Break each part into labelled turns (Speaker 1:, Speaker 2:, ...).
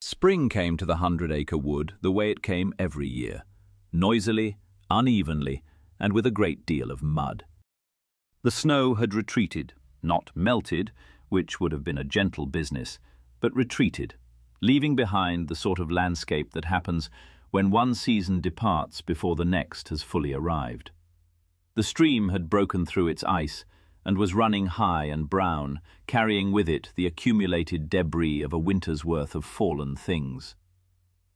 Speaker 1: Spring came to the 100-acre wood the way it came every year, noisily, unevenly, and with a great deal of mud. The snow had retreated, not melted, which would have been a gentle business, but retreated, leaving behind the sort of landscape that happens when one season departs before the next has fully arrived. The stream had broken through its ice and was running high and brown, carrying with it the accumulated debris of a winter's worth of fallen things.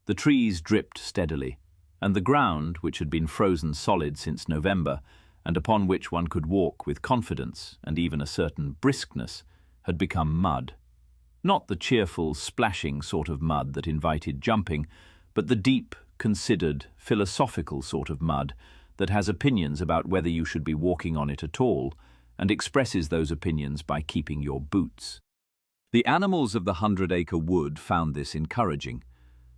Speaker 1: The trees dripped steadily, and the ground, which had been frozen solid since November, and upon which one could walk with confidence and even a certain briskness, had become mud. Not the cheerful, splashing sort of mud that invited jumping, but the deep, considered, philosophical sort of mud that has opinions about whether you should be walking on it at all, and expresses those opinions by keeping your boots. The animals of the 100-acre wood found this encouraging.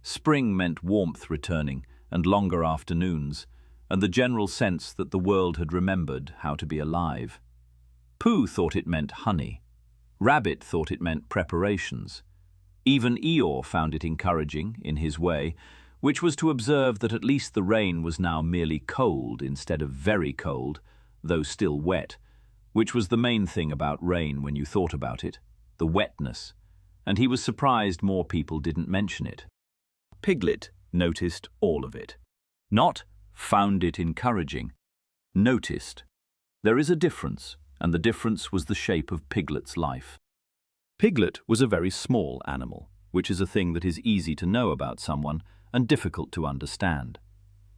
Speaker 1: Spring meant warmth returning and longer afternoons, and the general sense that the world had remembered how to be alive. Pooh thought it meant honey. Rabbit thought it meant preparations. Even Eeyore found it encouraging, in his way, which was to observe that at least the rain was now merely cold instead of very cold, though still wet, which was the main thing about rain when you thought about it, the wetness, and he was surprised more people didn't mention it. Piglet noticed all of it. Not found it encouraging, noticed. There is a difference, and the difference was the shape of Piglet's life. Piglet was a very small animal, which is a thing that is easy to know about someone and difficult to understand.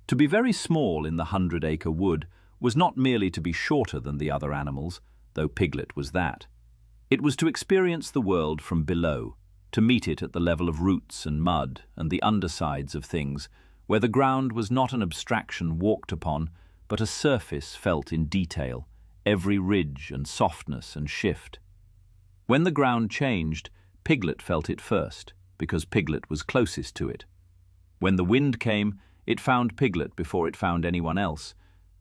Speaker 1: To be very small in the 100-acre wood was not merely to be shorter than the other animals, though Piglet was that. It was to experience the world from below, to meet it at the level of roots and mud and the undersides of things, where the ground was not an abstraction walked upon, but a surface felt in detail, every ridge and softness and shift. When the ground changed, Piglet felt it first, because Piglet was closest to it. When the wind came, it found Piglet before it found anyone else,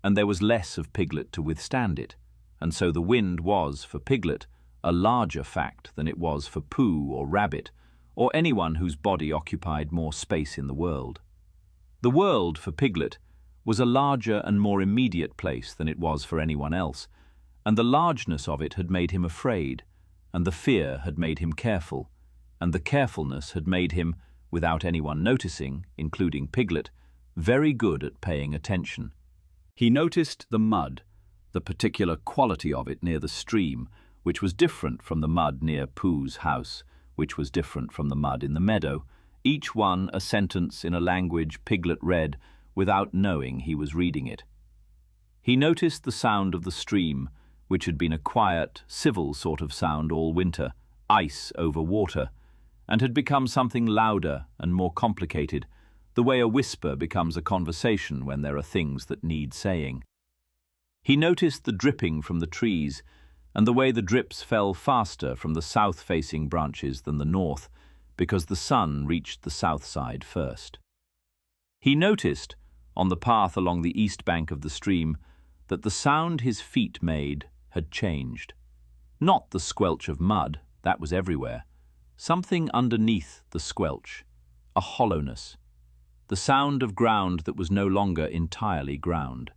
Speaker 1: and there was less of Piglet to withstand it, and so the wind was, for Piglet, a larger fact than it was for Pooh or Rabbit, or anyone whose body occupied more space in the world. The world, for Piglet, was a larger and more immediate place than it was for anyone else, and the largeness of it had made him afraid, and the fear had made him careful, and the carefulness had made him, without anyone noticing, including Piglet, very good at paying attention. He noticed the mud, the particular quality of it near the stream, which was different from the mud near Pooh's house, which was different from the mud in the meadow, each one a sentence in a language Piglet read without knowing he was reading it. He noticed the sound of the stream, which had been a quiet, civil sort of sound all winter, ice over water, and had become something louder and more complicated, the way a whisper becomes a conversation when there are things that need saying. He noticed the dripping from the trees, and the way the drips fell faster from the south-facing branches than the north, because the sun reached the south side first. He noticed, on the path along the east bank of the stream, that the sound his feet made had changed. Not the squelch of mud, that was everywhere. Something underneath the squelch, a hollowness. The sound of ground that was no longer entirely ground.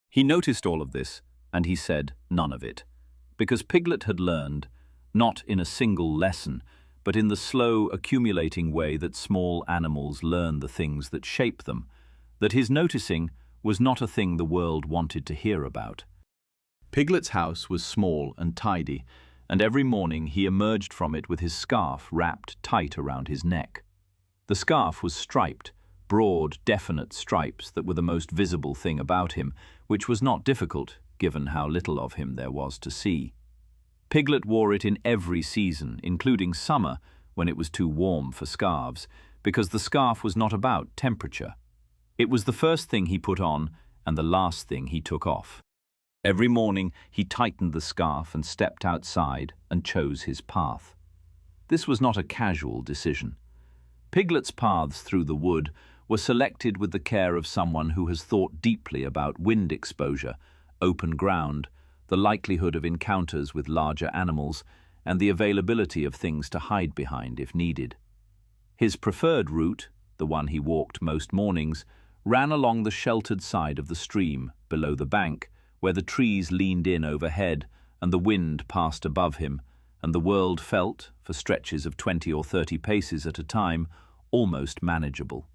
Speaker 1: He noticed all of this, and he said none of it, because Piglet had learned, not in a single lesson, but in the slow, accumulating way that small animals learn the things that shape them, that his noticing was not a thing the world wanted to hear about. Piglet's house was small and tidy, and every morning he emerged from it with his scarf wrapped tight around his neck. The scarf was striped, broad, definite stripes that were the most visible thing about him, which was not difficult, given how little of him there was to see. Piglet wore it in every season, including summer, when it was too warm for scarves, because the scarf was not about temperature. It was the first thing he put on and the last thing he took off. Every morning he tightened the scarf and stepped outside and chose his path. This was not a casual decision. Piglet's paths through the wood were selected with the care of someone who has thought deeply about wind exposure, open ground, the likelihood of encounters with larger animals, and the availability of things to hide behind if needed. His preferred route, the one he walked most mornings, ran along the sheltered side of the stream, below the bank, where the trees leaned in overhead and the wind passed above him, and the world felt, for stretches of 20 or 30 paces at a time, almost manageable.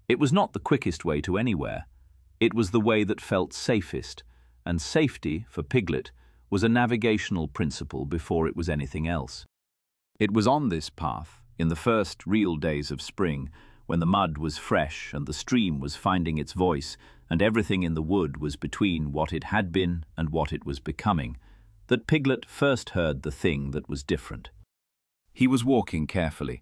Speaker 1: It was not the quickest way to anywhere. It was the way that felt safest, and safety, for Piglet, was a navigational principle before it was anything else. It was on this path, in the first real days of spring, when the mud was fresh and the stream was finding its voice and everything in the wood was between what it had been and what it was becoming, that Piglet first heard the thing that was different. He was walking carefully.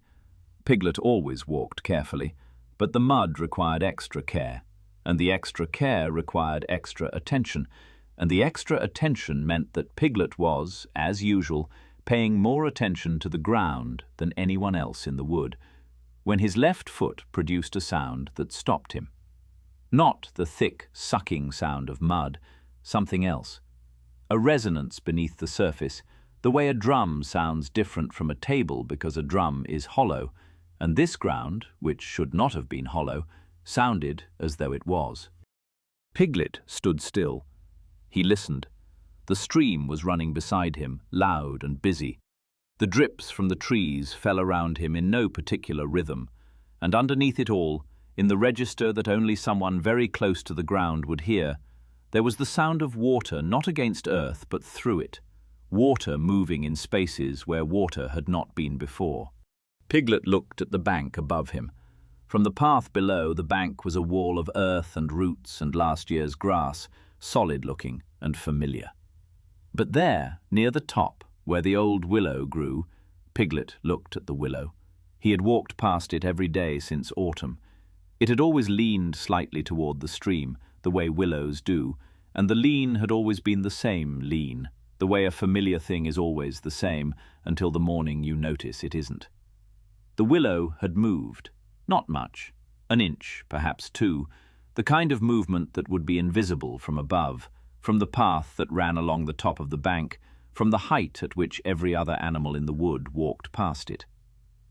Speaker 1: Piglet always walked carefully, but the mud required extra care, and the extra care required extra attention, and the extra attention meant that Piglet was, as usual, paying more attention to the ground than anyone else in the wood, when his left foot produced a sound that stopped him. Not the thick, sucking sound of mud, something else. A resonance beneath the surface, the way a drum sounds different from a table because a drum is hollow, and this ground, which should not have been hollow, sounded as though it was. Piglet stood still. He listened. The stream was running beside him, loud and busy. The drips from the trees fell around him in no particular rhythm, and underneath it all, in the register that only someone very close to the ground would hear, there was the sound of water not against earth but through it, water moving in spaces where water had not been before. Piglet looked at the bank above him. From the path below, the bank was a wall of earth and roots and last year's grass, solid-looking and familiar. But there, near the top, where the old willow grew, Piglet looked at the willow. He had walked past it every day since autumn. It had always leaned slightly toward the stream, the way willows do, and the lean had always been the same lean, the way a familiar thing is always the same until the morning you notice it isn't. The willow had moved, not much, an inch, perhaps 2, the kind of movement that would be invisible from above, from the path that ran along the top of the bank, from the height at which every other animal in the wood walked past it.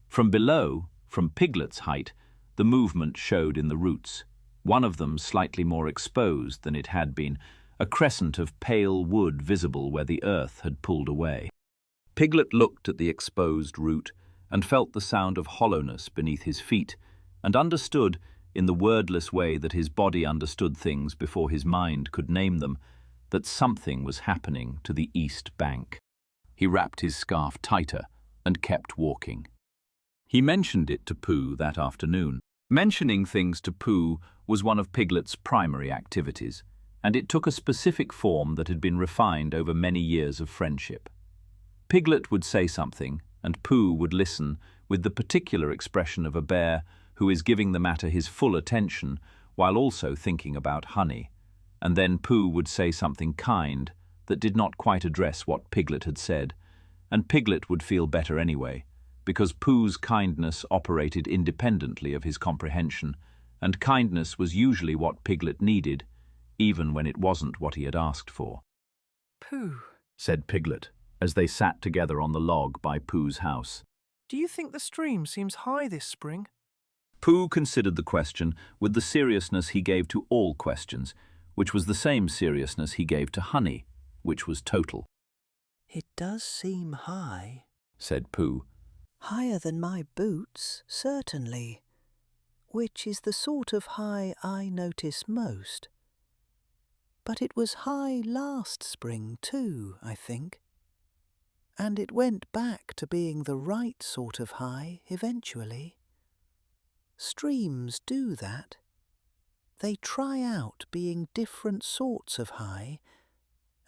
Speaker 1: From below, from Piglet's height, the movement showed in the roots, one of them slightly more exposed than it had been, a crescent of pale wood visible where the earth had pulled away. Piglet looked at the exposed root and felt the sound of hollowness beneath his feet, and understood, in the wordless way that his body understood things before his mind could name them, that something was happening to the east bank. He wrapped his scarf tighter and kept walking. He mentioned it to Pooh that afternoon. Mentioning things to Pooh was one of Piglet's primary activities, and it took a specific form that had been refined over many years of friendship. Piglet would say something, and Pooh would listen with the particular expression of a bear who is giving the matter his full attention while also thinking about honey, and then Pooh would say something kind that did not quite address what Piglet had said, and Piglet would feel better anyway, because Pooh's kindness operated independently of his comprehension, and kindness was usually what Piglet needed, even when it wasn't what he had asked for.
Speaker 2: "Pooh,"
Speaker 1: said Piglet, as they sat together on the log by Pooh's house.
Speaker 2: "do you think the stream seems high this spring?"
Speaker 1: Pooh considered the question with the seriousness he gave to all questions, which was the same seriousness he gave to honey, which was total.
Speaker 3: "It does seem high,"
Speaker 1: said Pooh.
Speaker 3: "higher than my boots, certainly, which is the sort of high I notice most. But it was high last spring too, I think. And it went back to being the right sort of high eventually. Streams do that. They try out being different sorts of high,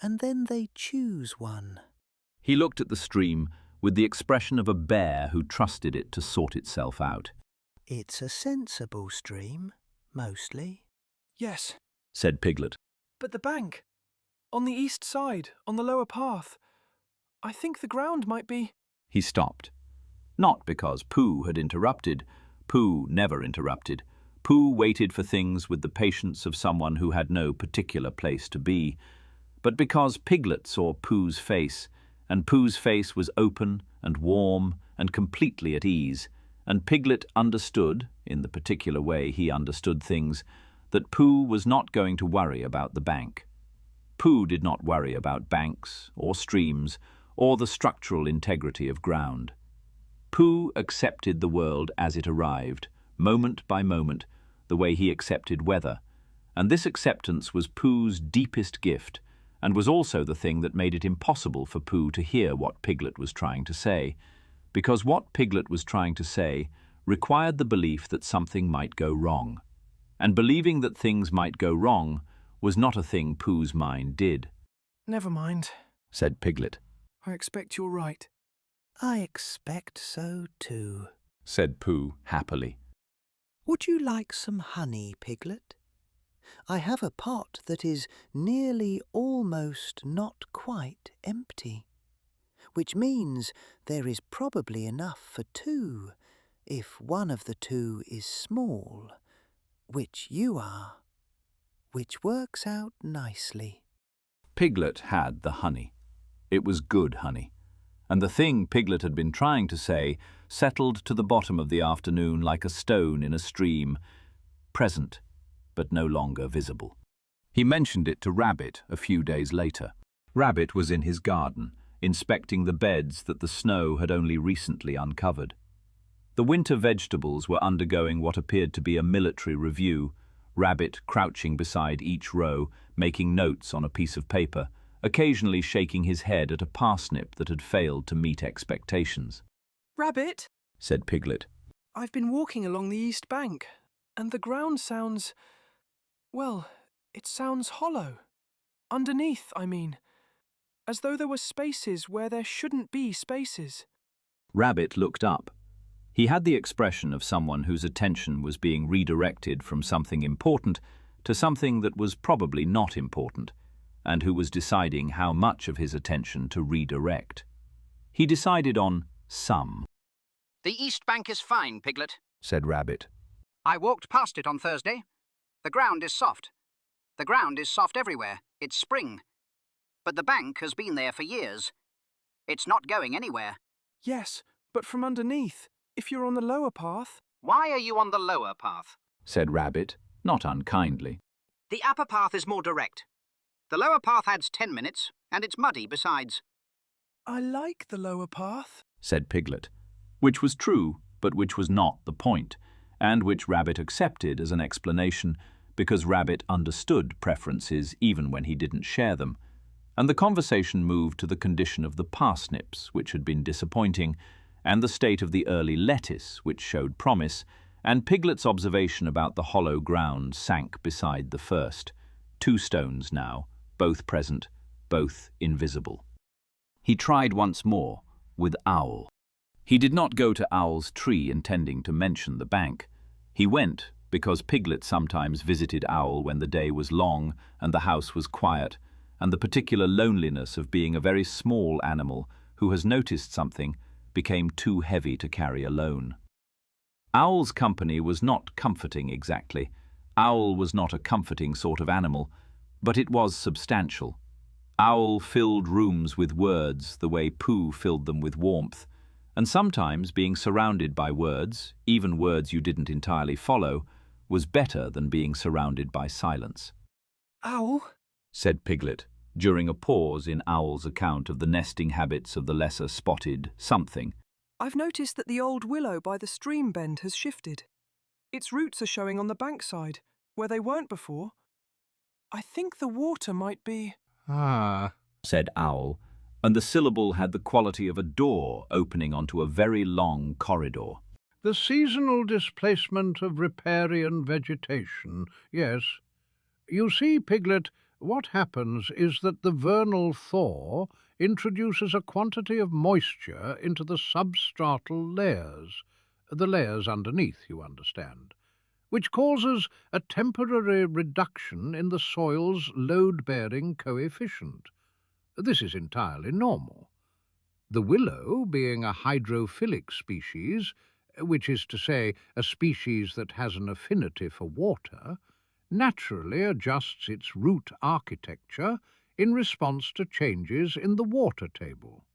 Speaker 3: and then they choose one."
Speaker 1: He looked at the stream with the expression of a bear who trusted it to sort itself out.
Speaker 3: "It's a sensible stream, mostly,"
Speaker 2: "Yes,
Speaker 1: said Piglet.
Speaker 2: but the bank, on the east side, on the lower path, I think the ground might be—"
Speaker 1: He stopped. Not because Pooh had interrupted. Pooh never interrupted. Pooh waited for things with the patience of someone who had no particular place to be, but because Piglet saw Pooh's face, and Pooh's face was open and warm and completely at ease, and Piglet understood, in the particular way he understood things, that Pooh was not going to worry about the bank. Pooh did not worry about banks, or streams, or the structural integrity of ground. Pooh accepted the world as it arrived, moment by moment, the way he accepted weather, and this acceptance was Pooh's deepest gift, and was also the thing that made it impossible for Pooh to hear what Piglet was trying to say, because what Piglet was trying to say required the belief that something might go wrong, and believing that things might go wrong was not a thing Pooh's mind did.
Speaker 2: Never mind,
Speaker 1: Said Piglet.
Speaker 2: I expect you're right.
Speaker 3: I expect so too,
Speaker 1: Said Pooh happily.
Speaker 3: Would you like some honey, Piglet? I have a pot that is nearly, almost, not quite empty, which means there is probably enough for two, if one of the two is small, which you are, which works out nicely.
Speaker 1: Piglet had the honey. It was good honey, and the thing Piglet had been trying to say settled to the bottom of the afternoon like a stone in a stream, present, but no longer visible. He mentioned it to Rabbit a few days later. Rabbit was in his garden, inspecting the beds that the snow had only recently uncovered. The winter vegetables were undergoing what appeared to be a military review, Rabbit crouching beside each row, making notes on a piece of paper, occasionally shaking his head at a parsnip that had failed to meet expectations.
Speaker 2: Rabbit,
Speaker 1: Said Piglet.
Speaker 2: I've been walking along the east bank, and the ground sounds, well, it sounds hollow. Underneath, I mean. As though there were spaces where there shouldn't be spaces.
Speaker 1: Rabbit looked up. He had the expression of someone whose attention was being redirected from something important to something that was probably not important, and who was deciding how much of his attention to redirect. He decided on some.
Speaker 4: The east bank is fine, Piglet,
Speaker 1: Said Rabbit.
Speaker 4: I walked past it on Thursday. The ground is soft. The ground is soft everywhere. It's spring. But the bank has been there for years. It's not going anywhere.
Speaker 2: Yes, but from underneath, if you're on the lower path.
Speaker 4: Why are you on the lower path?
Speaker 1: Said Rabbit, not unkindly.
Speaker 4: The upper path is more direct. The lower path adds 10 minutes, and it's muddy besides.
Speaker 2: I like the lower path,
Speaker 1: Said Piglet, which was true, but which was not the point, and which Rabbit accepted as an explanation because Rabbit understood preferences even when he didn't share them, and the conversation moved to the condition of the parsnips, which had been disappointing, and the state of the early lettuce, which showed promise, and Piglet's observation about the hollow ground sank beside the first. 2 stones now, both present, both invisible. He tried once more, with Owl. He did not go to Owl's tree intending to mention the bank. He went because Piglet sometimes visited Owl when the day was long and the house was quiet, and the particular loneliness of being a very small animal who has noticed something became too heavy to carry alone. Owl's company was not comforting exactly. Owl was not a comforting sort of animal, but it was substantial. Owl filled rooms with words the way Pooh filled them with warmth, and sometimes being surrounded by words, even words you didn't entirely follow, was better than being surrounded by silence.
Speaker 2: Owl,
Speaker 1: Said Piglet, during a pause in Owl's account of the nesting habits of the lesser spotted something.
Speaker 2: I've noticed that the old willow by the stream bend has shifted. Its roots are showing on the bankside, where they weren't before. I think the water might be...
Speaker 1: Said Owl, and the syllable had the quality of a door opening onto a very long corridor.
Speaker 5: The seasonal displacement of riparian vegetation, yes. You see, Piglet, what happens is that the vernal thaw introduces a quantity of moisture into the substratal layers, the layers underneath, you understand, which causes a temporary reduction in the soil's load-bearing coefficient. This is entirely normal. The willow, being a hydrophilic species, which is to say a species that has an affinity for water, naturally adjusts its root architecture in response to changes in the water table.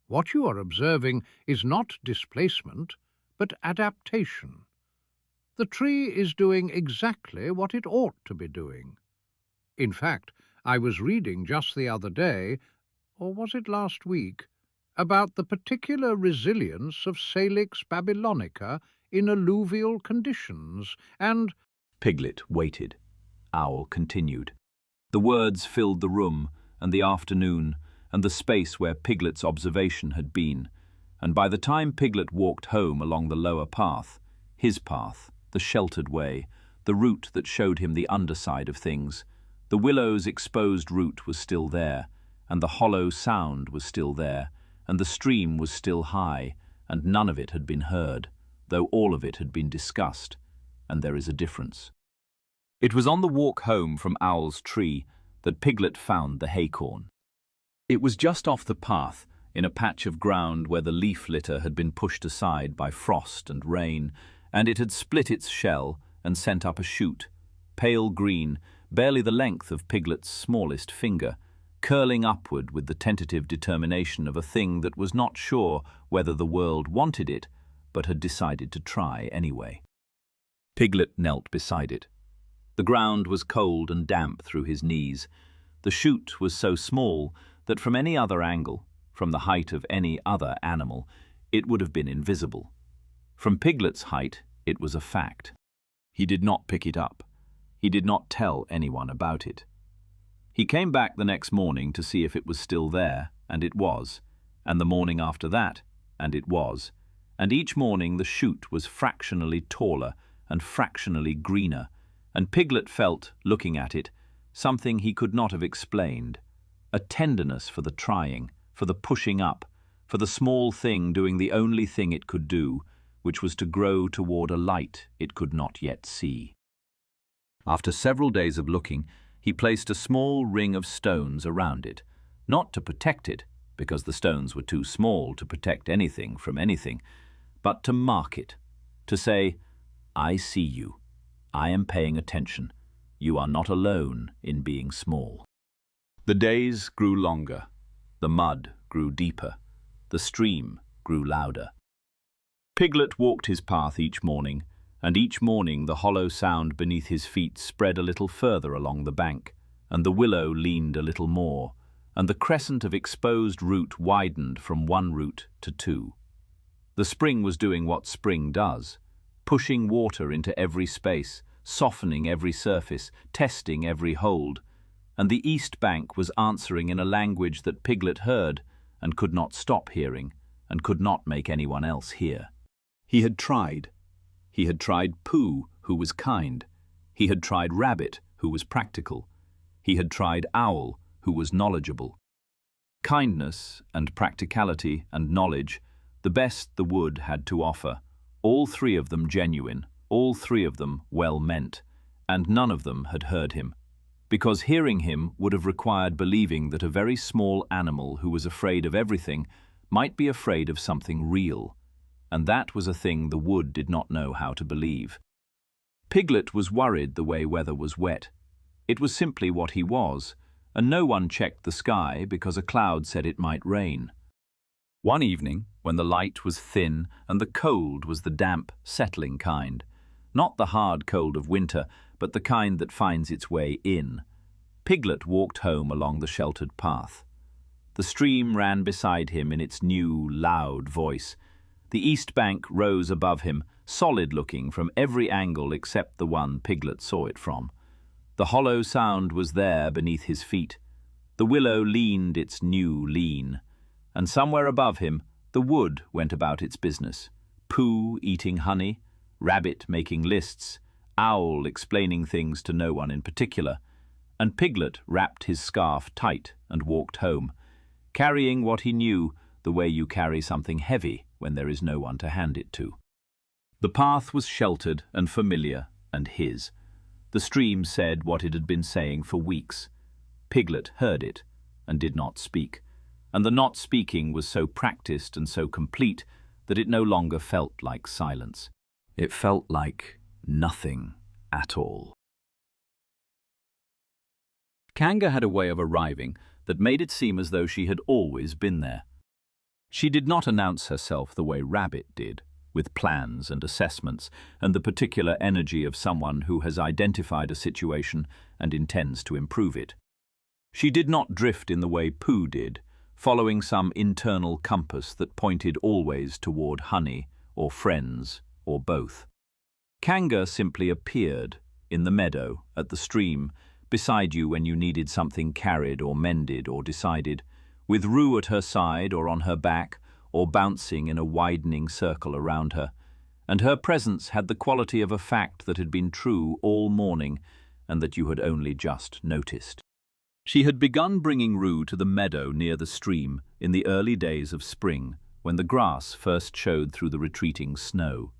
Speaker 5: What you are observing is not displacement, but adaptation. The tree is doing exactly what it ought to be doing. In fact, I was reading just the other day, or was it last week, about the particular resilience of Salix babylonica in alluvial conditions, and—
Speaker 1: Piglet waited. Owl continued. The words filled the room, and the afternoon, and the space where Piglet's observation had been, and by the time Piglet walked home along the lower path, his path, the sheltered way, the route that showed him the underside of things, the willow's exposed root was still there, and the hollow sound was still there, and the stream was still high, and none of it had been heard, though all of it had been discussed, and there is a difference. It was on the walk home from Owl's tree that Piglet found the haycorn. It was just off the path, in a patch of ground where the leaf litter had been pushed aside by frost and rain, and it had split its shell and sent up a shoot, pale green, barely the length of Piglet's smallest finger, curling upward with the tentative determination of a thing that was not sure whether the world wanted it, but had decided to try anyway. Piglet knelt beside it. The ground was cold and damp through his knees. The shoot was so small that from any other angle, from the height of any other animal, it would have been invisible. From Piglet's height, it was a fact. He did not pick it up. He did not tell anyone about it. He came back the next morning to see if it was still there, and it was, and the morning after that, and it was, and each morning the shoot was fractionally taller and fractionally greener, and Piglet felt, looking at it, something he could not have explained, a tenderness for the trying, for the pushing up, for the small thing doing the only thing it could do, which was to grow toward a light it could not yet see. After several days of looking, he placed a small ring of stones around it, not to protect it, because the stones were too small to protect anything from anything, but to mark it, to say, "I see you. I am paying attention. You are not alone in being small." The days grew longer. The mud grew deeper. The stream grew louder. Piglet walked his path each morning, and each morning the hollow sound beneath his feet spread a little further along the bank, and the willow leaned a little more, and the crescent of exposed root widened from one root to two. The spring was doing what spring does, pushing water into every space, softening every surface, testing every hold, and the east bank was answering in a language that Piglet heard and could not stop hearing, and could not make anyone else hear. He had tried. He had tried Pooh, who was kind. He had tried Rabbit, who was practical. He had tried Owl, who was knowledgeable. Kindness and practicality and knowledge, the best the wood had to offer, all three of them genuine, all three of them well meant, and none of them had heard him, because hearing him would have required believing that a very small animal who was afraid of everything might be afraid of something real, and that was a thing the wood did not know how to believe. Piglet was worried the way weather was wet. It was simply what he was, and no one checked the sky because a cloud said it might rain. One evening, when the light was thin and the cold was the damp, settling kind, not the hard cold of winter, but the kind that finds its way in, Piglet walked home along the sheltered path. The stream ran beside him in its new, loud voice. The east bank rose above him, solid-looking from every angle except the one Piglet saw it from. The hollow sound was there beneath his feet. The willow leaned its new lean, and somewhere above him the wood went about its business, Pooh eating honey, Rabbit making lists, Owl explaining things to no one in particular, and Piglet wrapped his scarf tight and walked home, carrying what he knew the way you carry something heavy when there is no one to hand it to. The path was sheltered and familiar and his. The stream said what it had been saying for weeks. Piglet heard it and did not speak, and the not speaking was so practiced and so complete that it no longer felt like silence. It felt like nothing at all. Kanga had a way of arriving that made it seem as though she had always been there. She did not announce herself the way Rabbit did, with plans and assessments, and the particular energy of someone who has identified a situation and intends to improve it. She did not drift in the way Pooh did, following some internal compass that pointed always toward honey, or friends, or both. Kanga simply appeared, in the meadow, at the stream, beside you when you needed something carried or mended or decided, with Roo at her side or on her back, or bouncing in a widening circle around her, and her presence had the quality of a fact that had been true all morning and that you had only just noticed. She had begun bringing Roo to the meadow near the stream in the early days of spring, when the grass first showed through the retreating snow.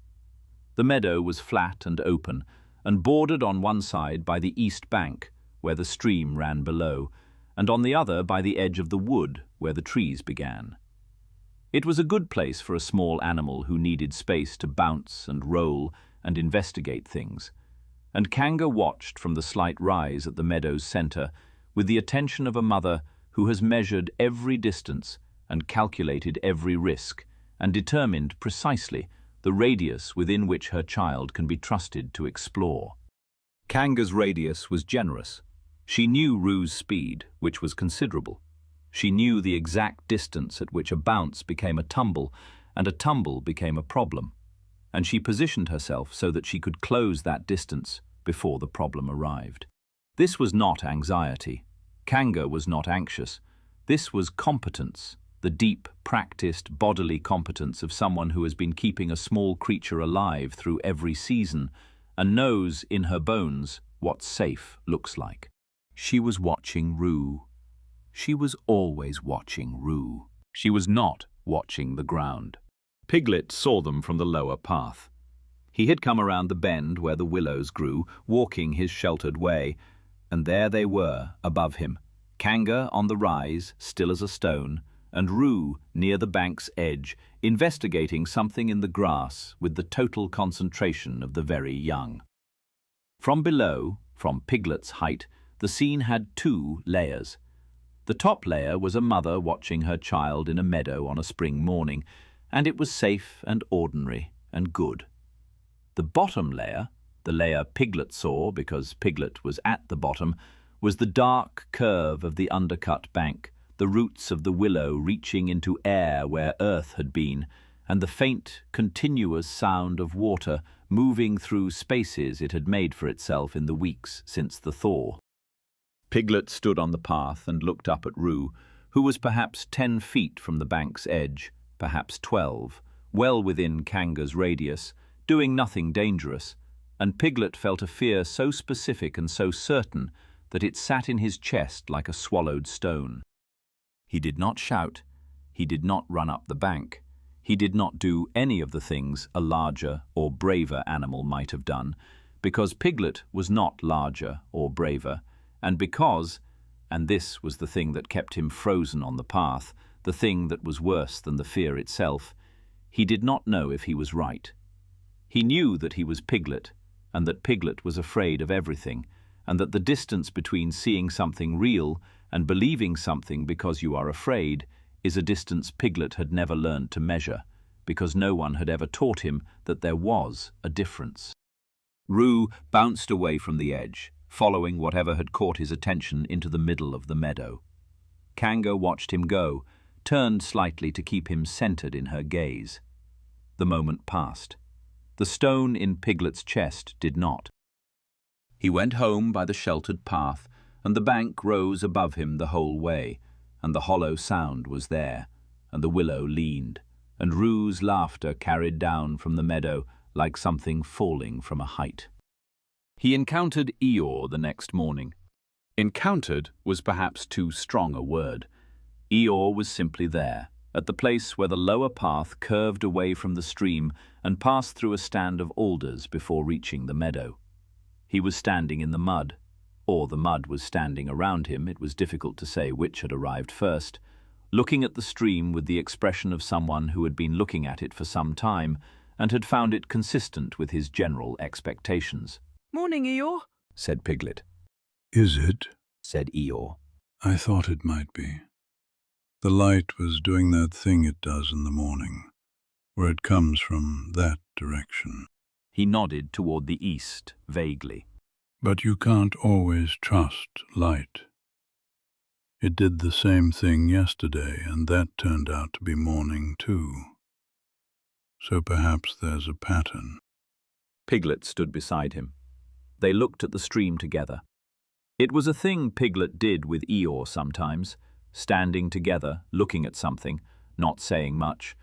Speaker 1: The meadow was flat and open, and bordered on one side by the east bank, where the stream ran below, and on the other by the edge of the wood, where the trees began. It was a good place for a small animal who needed space to bounce and roll and investigate things, and Kanga watched from the slight rise at the meadow's center with the attention of a mother who has measured every distance and calculated every risk and determined precisely the radius within which her child can be trusted to explore. Kanga's radius was generous. She knew Roo's speed, which was considerable. She knew the exact distance at which a bounce became a tumble and a tumble became a problem, and she positioned herself so that she could close that distance before the problem arrived. This was not anxiety. Kanga was not anxious. This was competence, the deep, practiced, bodily competence of someone who has been keeping a small creature alive through every season and knows in her bones what safe looks like. She was watching Roo. She was always watching Roo. She was not watching the ground. Piglet saw them from the lower path. He had come around the bend where the willows grew, walking his sheltered way, and there they were, above him, Kanga on the rise, still as a stone, and Roo near the bank's edge, investigating something in the grass with the total concentration of the very young. From below, from Piglet's height, the scene had two layers. The top layer was a mother watching her child in a meadow on a spring morning, and it was safe and ordinary and good. The bottom layer, the layer Piglet saw because Piglet was at the bottom, was the dark curve of the undercut bank, the roots of the willow reaching into air where earth had been, and the faint, continuous sound of water moving through spaces it had made for itself in the weeks since the thaw. Piglet stood on the path and looked up at Roo, who was perhaps 10 feet from the bank's edge, perhaps 12, well within Kanga's radius, doing nothing dangerous, and Piglet felt a fear so specific and so certain that it sat in his chest like a swallowed stone. He did not shout. He did not run up the bank. He did not do any of the things a larger or braver animal might have done, because Piglet was not larger or braver, and because, and this was the thing that kept him frozen on the path, the thing that was worse than the fear itself, he did not know if he was right. He knew that he was Piglet, and that Piglet was afraid of everything, and that the distance between seeing something real and believing something because you are afraid is a distance Piglet had never learned to measure, because no one had ever taught him that there was a difference. Roo bounced away from the edge, following whatever had caught his attention into the middle of the meadow. Kanga watched him go, turned slightly to keep him centered in her gaze. The moment passed. The stone in Piglet's chest did not. He went home by the sheltered path, and the bank rose above him the whole way, and the hollow sound was there, and the willow leaned, and Roo's laughter carried down from the meadow like something falling from a height. He encountered Eeyore the next morning. Encountered was perhaps too strong a word. Eeyore was simply there, at the place where the lower path curved away from the stream and passed through a stand of alders before reaching the meadow. He was standing in the mud, or the mud was standing around him, it was difficult to say which had arrived first, looking at the stream with the expression of someone who had been looking at it for some time and had found it consistent with his general expectations.
Speaker 2: "Morning, Eeyore,"
Speaker 1: said Piglet.
Speaker 5: Is it?
Speaker 1: Said Eeyore.
Speaker 5: I thought it might be. The light was doing that thing it does in the morning,
Speaker 6: where it comes from that direction.
Speaker 1: He nodded toward the east, vaguely.
Speaker 6: But you can't always trust light. It did the same thing yesterday, and that turned out to be morning too. So perhaps there's a pattern.
Speaker 1: Piglet stood beside him. They looked at the stream together. It was a thing Piglet did with Eeyore sometimes, standing together, looking at something, not saying much,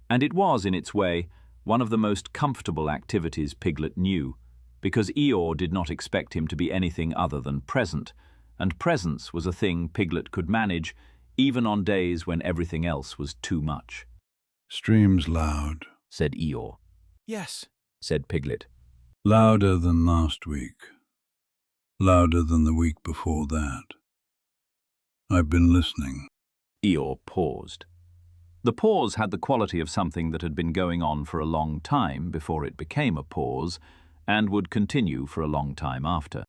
Speaker 1: and it was, in its way, one of the most comfortable activities Piglet knew, because Eeyore did not expect him to be anything other than present, and presence was a thing Piglet could manage, even on days when everything else was too much.
Speaker 6: "Stream's loud,"
Speaker 1: said Eeyore.
Speaker 2: Yes,
Speaker 1: Said Piglet.
Speaker 6: "Louder than last week. Louder than the week before that. I've been listening."
Speaker 1: Eeyore paused. The pause had the quality of something that had been going on for a long time before it became a pause, and would continue for a long time after.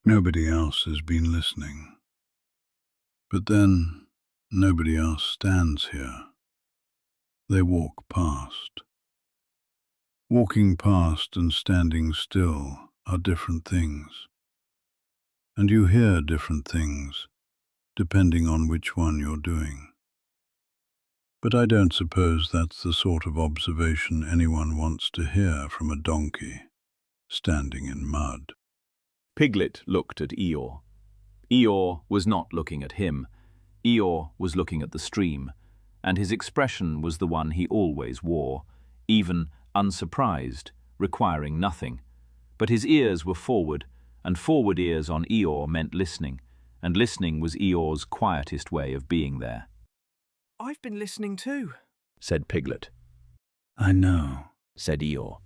Speaker 6: Nobody else has been listening. But then, nobody else stands here. They walk past. Walking past and standing still are different things. And you hear different things, depending on which one you're doing. But I don't suppose that's the sort of observation anyone wants to hear from a donkey standing in mud.
Speaker 1: Piglet looked at Eeyore. Eeyore was not looking at him. Eeyore was looking at the stream, and his expression was the one he always wore, even unsurprised, requiring nothing. But his ears were forward, and forward ears on Eeyore meant listening, and listening was Eeyore's quietest way of being there.
Speaker 2: I've been listening too,
Speaker 1: Said Piglet.
Speaker 6: "I know,"
Speaker 1: Said Eeyore.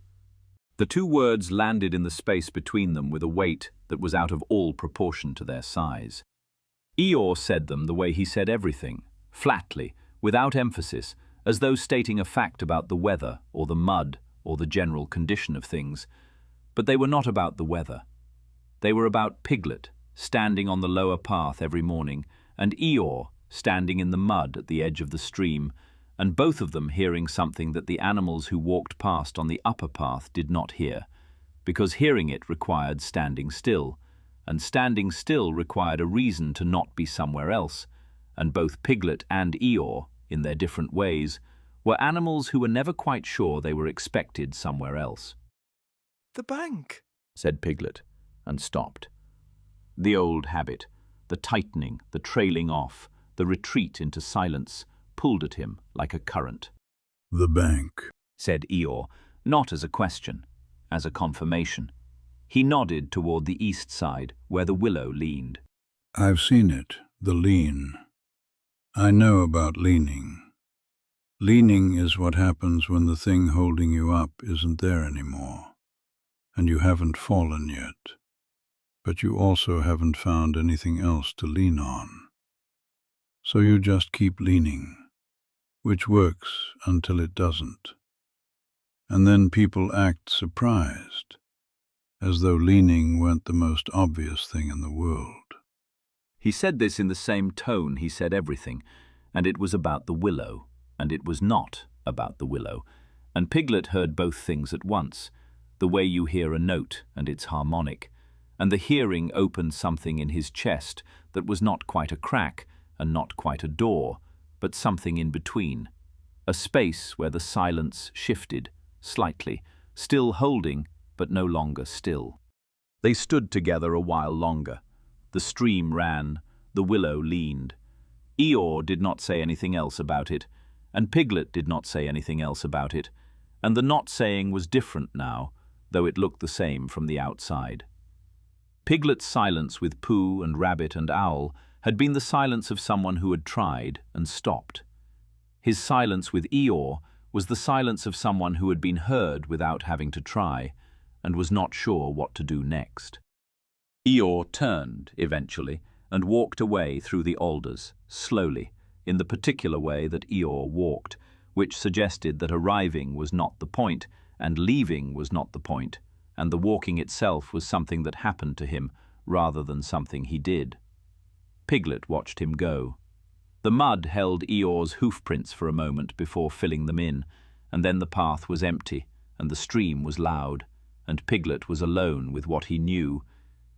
Speaker 1: The two words landed in the space between them with a weight that was out of all proportion to their size. Eeyore said them the way he said everything, flatly, without emphasis, as though stating a fact about the weather or the mud or the general condition of things. But they were not about the weather. They were about Piglet, standing on the lower path every morning, and Eeyore, standing in the mud at the edge of the stream, and both of them hearing something that the animals who walked past on the upper path did not hear, because hearing it required standing still, and standing still required a reason to not be somewhere else, and both Piglet and Eeyore, in their different ways, were animals who were never quite sure they were expected somewhere else.
Speaker 2: the bank.
Speaker 1: Said Piglet, and stopped. The old habit, the tightening, the trailing off, the retreat into silence, pulled at him like a current.
Speaker 6: "The bank,"
Speaker 1: Said Eeyore, not as a question, as a confirmation. He nodded toward the east side, where the willow leaned.
Speaker 6: "I've seen it, the lean. I know about leaning. Leaning is what happens when the thing holding you up isn't there anymore, and you haven't fallen yet, but you also haven't found anything else to lean on. So you just keep leaning, which works until it doesn't. And then people act surprised, as though leaning weren't the most obvious thing in the world."
Speaker 1: He said this in the same tone he said everything, and it was about the willow, and it was not about the willow, and Piglet heard both things at once, the way you hear a note and its harmonic, and the hearing opened something in his chest that was not quite a crack and not quite a door, but something in between, a space where the silence shifted, slightly, still holding, but no longer still. They stood together a while longer. The stream ran, the willow leaned. Eeyore did not say anything else about it, and Piglet did not say anything else about it, and the not saying was different now, though it looked the same from the outside. Piglet's silence with Pooh and Rabbit and Owl had been the silence of someone who had tried and stopped. His silence with Eeyore was the silence of someone who had been heard without having to try, and was not sure what to do next. Eeyore turned, eventually, and walked away through the alders, slowly, in the particular way that Eeyore walked, which suggested that arriving was not the point, and leaving was not the point, and the walking itself was something that happened to him rather than something he did. Piglet watched him go. The mud held Eeyore's hoofprints for a moment before filling them in, and then the path was empty, and the stream was loud, and Piglet was alone with what he knew,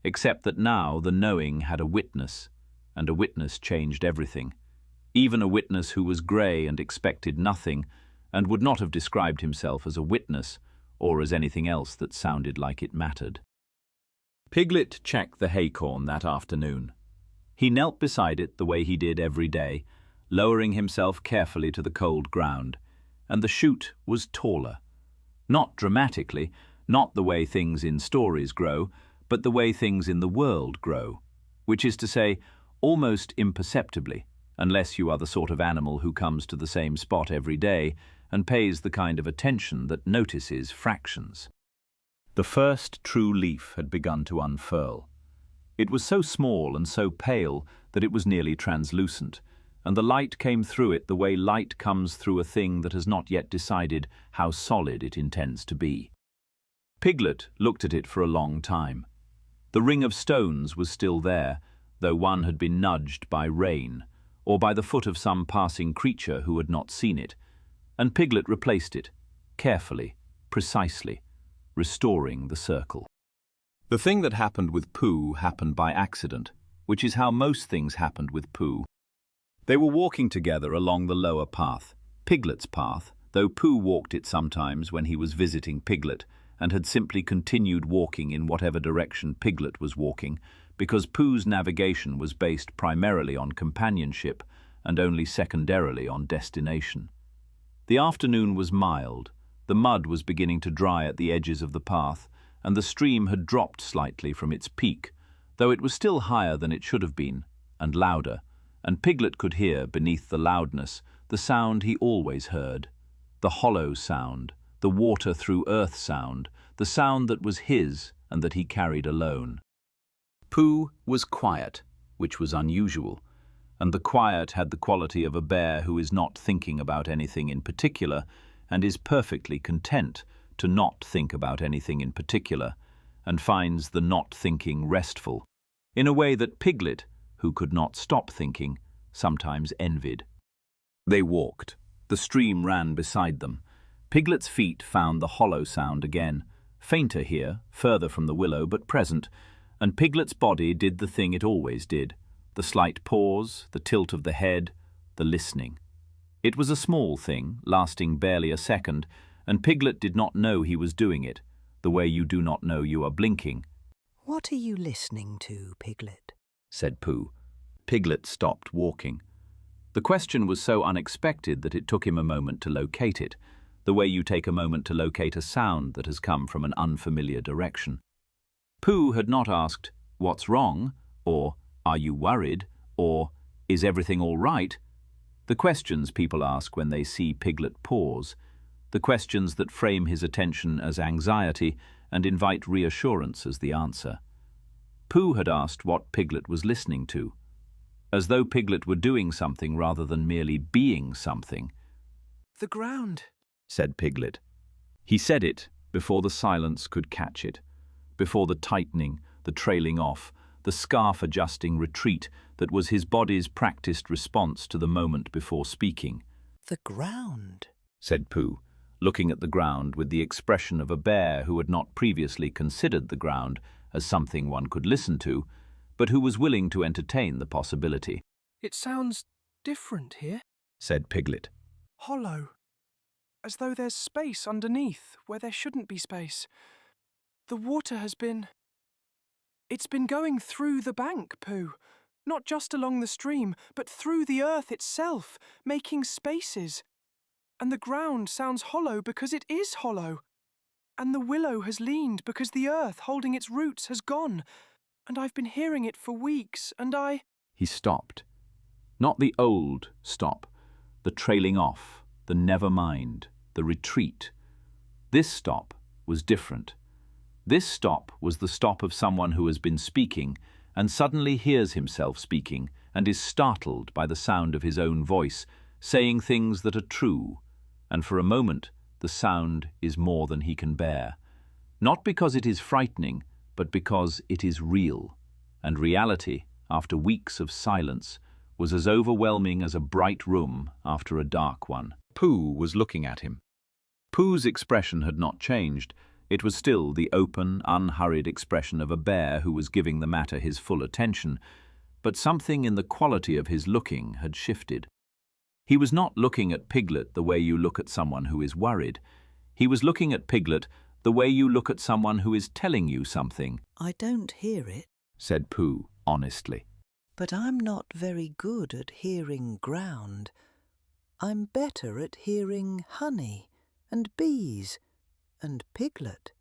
Speaker 1: except that now the knowing had a witness, and a witness changed everything. Even a witness who was grey and expected nothing, and would not have described himself as a witness, or as anything else that sounded like it mattered. Piglet checked the haycorn that afternoon. He knelt beside it the way he did every day, lowering himself carefully to the cold ground, and the shoot was taller. Not dramatically, not the way things in stories grow, but the way things in the world grow, which is to say, almost imperceptibly, unless you are the sort of animal who comes to the same spot every day and pays the kind of attention that notices fractions. The first true leaf had begun to unfurl. It was so small and so pale that it was nearly translucent, and the light came through it the way light comes through a thing that has not yet decided how solid it intends to be. Piglet looked at it for a long time. The ring of stones was still there, though one had been nudged by rain, or by the foot of some passing creature who had not seen it, and Piglet replaced it, carefully, precisely, restoring the circle. The thing that happened with Pooh happened by accident, which is how most things happened with Pooh. They were walking together along the lower path, Piglet's path, though Pooh walked it sometimes when he was visiting Piglet, and had simply continued walking in whatever direction Piglet was walking, because Pooh's navigation was based primarily on companionship and only secondarily on destination. The afternoon was mild, the mud was beginning to dry at the edges of the path, and the stream had dropped slightly from its peak, though it was still higher than it should have been, and louder, and Piglet could hear, beneath the loudness, the sound he always heard, the hollow sound, the water-through-earth sound, the sound that was his and that he carried alone. Pooh was quiet, which was unusual, and the quiet had the quality of a bear who is not thinking about anything in particular and is perfectly content to not think about anything in particular, and finds the not thinking restful, in a way that Piglet, who could not stop thinking, sometimes envied. They walked. The stream ran beside them. Piglet's feet found the hollow sound again, fainter here, further from the willow, but present, and Piglet's body did the thing it always did, the slight pause, the tilt of the head, the listening. It was a small thing, lasting barely a second, and Piglet did not know he was doing it, the way you do not know you are blinking.
Speaker 3: "What are you listening to, Piglet?"
Speaker 1: said Pooh. Piglet stopped walking. The question was so unexpected that it took him a moment to locate it, the way you take a moment to locate a sound that has come from an unfamiliar direction. Pooh had not asked, "What's wrong?" or "Are you worried?" or "Is everything all right?" The questions people ask when they see Piglet pause, the questions that frame his attention as anxiety and invite reassurance as the answer. Pooh had asked what Piglet was listening to, as though Piglet were doing something rather than merely being something.
Speaker 2: "The ground,"
Speaker 1: said Piglet. He said it before the silence could catch it, before the tightening, the trailing off, the scarf-adjusting retreat that was his body's practiced response to the moment before speaking.
Speaker 3: "The ground,"
Speaker 1: said Pooh, looking at the ground with the expression of a bear who had not previously considered the ground as something one could listen to, but who was willing to entertain the possibility.
Speaker 2: "It sounds different here,"
Speaker 1: said Piglet.
Speaker 2: "Hollow. As though there's space underneath where there shouldn't be space. The water has been... It's been going through the bank, Pooh. Not just along the stream, but through the earth itself, making spaces. And the ground sounds hollow because it is hollow. And the willow has leaned because the earth holding its roots has gone. And I've been hearing it for weeks, and I..."
Speaker 1: He stopped. Not the old stop, the trailing off, the never mind, the retreat. This stop was different. This stop was the stop of someone who has been speaking and suddenly hears himself speaking and is startled by the sound of his own voice, saying things that are true, and for a moment the sound is more than he can bear. Not because it is frightening, but because it is real, and reality, after weeks of silence, was as overwhelming as a bright room after a dark one. Pooh was looking at him. Pooh's expression had not changed. It was still the open, unhurried expression of a bear who was giving the matter his full attention, but something in the quality of his looking had shifted. He was not looking at Piglet the way you look at someone who is worried. He was looking at Piglet the way you look at someone who is telling you something.
Speaker 3: I don't hear it,
Speaker 1: said Pooh honestly.
Speaker 3: but I'm not very good at hearing ground. I'm better at hearing honey and bees and Piglet.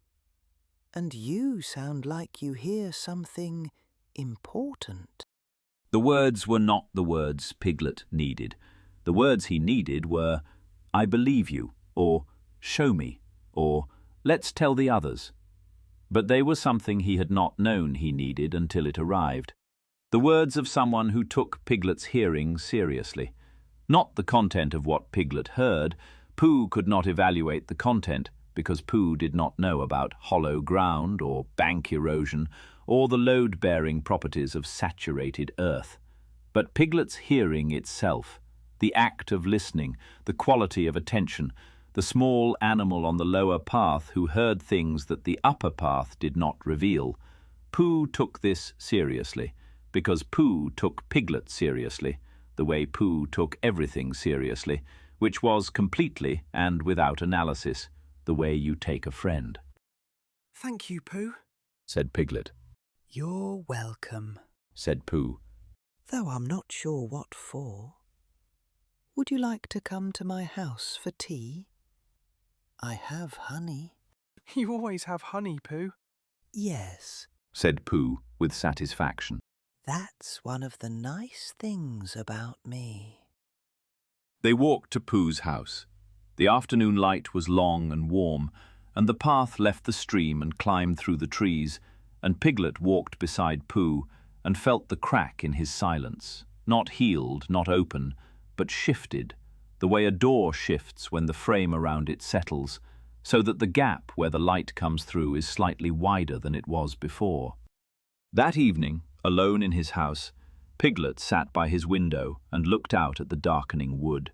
Speaker 3: And you sound like you hear something important.
Speaker 1: The words were not the words Piglet needed. The words he needed were, "I believe you," or "show me," or "let's tell the others." But they were something he had not known he needed until it arrived. The words of someone who took Piglet's hearing seriously. Not the content of what Piglet heard. Pooh could not evaluate the content, because Pooh did not know about hollow ground or bank erosion or the load-bearing properties of saturated earth. But Piglet's hearing itself, the act of listening, the quality of attention, the small animal on the lower path who heard things that the upper path did not reveal. Pooh took this seriously, because Pooh took Piglet seriously, the way Pooh took everything seriously, which was completely and without analysis, the way you take a friend.
Speaker 2: Thank you, Pooh,
Speaker 1: said Piglet.
Speaker 3: You're welcome,
Speaker 1: said Pooh.
Speaker 3: though I'm not sure what for. Would you like to come to my house for tea? I have honey.
Speaker 2: You always have honey, Pooh.
Speaker 3: Yes,
Speaker 1: said Pooh with satisfaction.
Speaker 3: that's one of the nice things about me.
Speaker 1: They walked to Pooh's house. The afternoon light was long and warm, and the path left the stream and climbed through the trees, and Piglet walked beside Pooh and felt the crack in his silence, not healed, not open, but shifted, the way a door shifts when the frame around it settles, so that the gap where the light comes through is slightly wider than it was before. That evening, alone in his house, Piglet sat by his window and looked out at the darkening wood.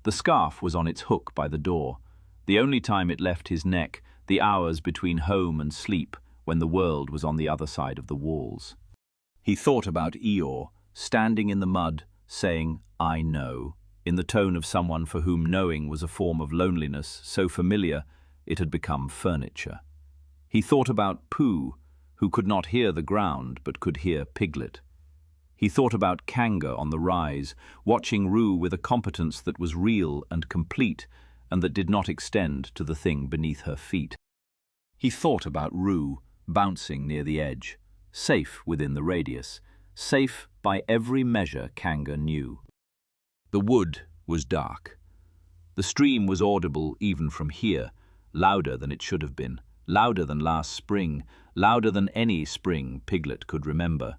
Speaker 1: The scarf was on its hook by the door, the only time it left his neck, the hours between home and sleep, when the world was on the other side of the walls. He thought about Eeyore, standing in the mud, saying, "I know," in the tone of someone for whom knowing was a form of loneliness so familiar it had become furniture. He thought about Pooh, who could not hear the ground but could hear Piglet. He thought about Kanga on the rise, watching Roo with a competence that was real and complete and that did not extend to the thing beneath her feet. He thought about Roo, bouncing near the edge, safe within the radius, safe by every measure Kanga knew. The wood was dark. The stream was audible even from here, louder than it should have been, louder than last spring, louder than any spring Piglet could remember.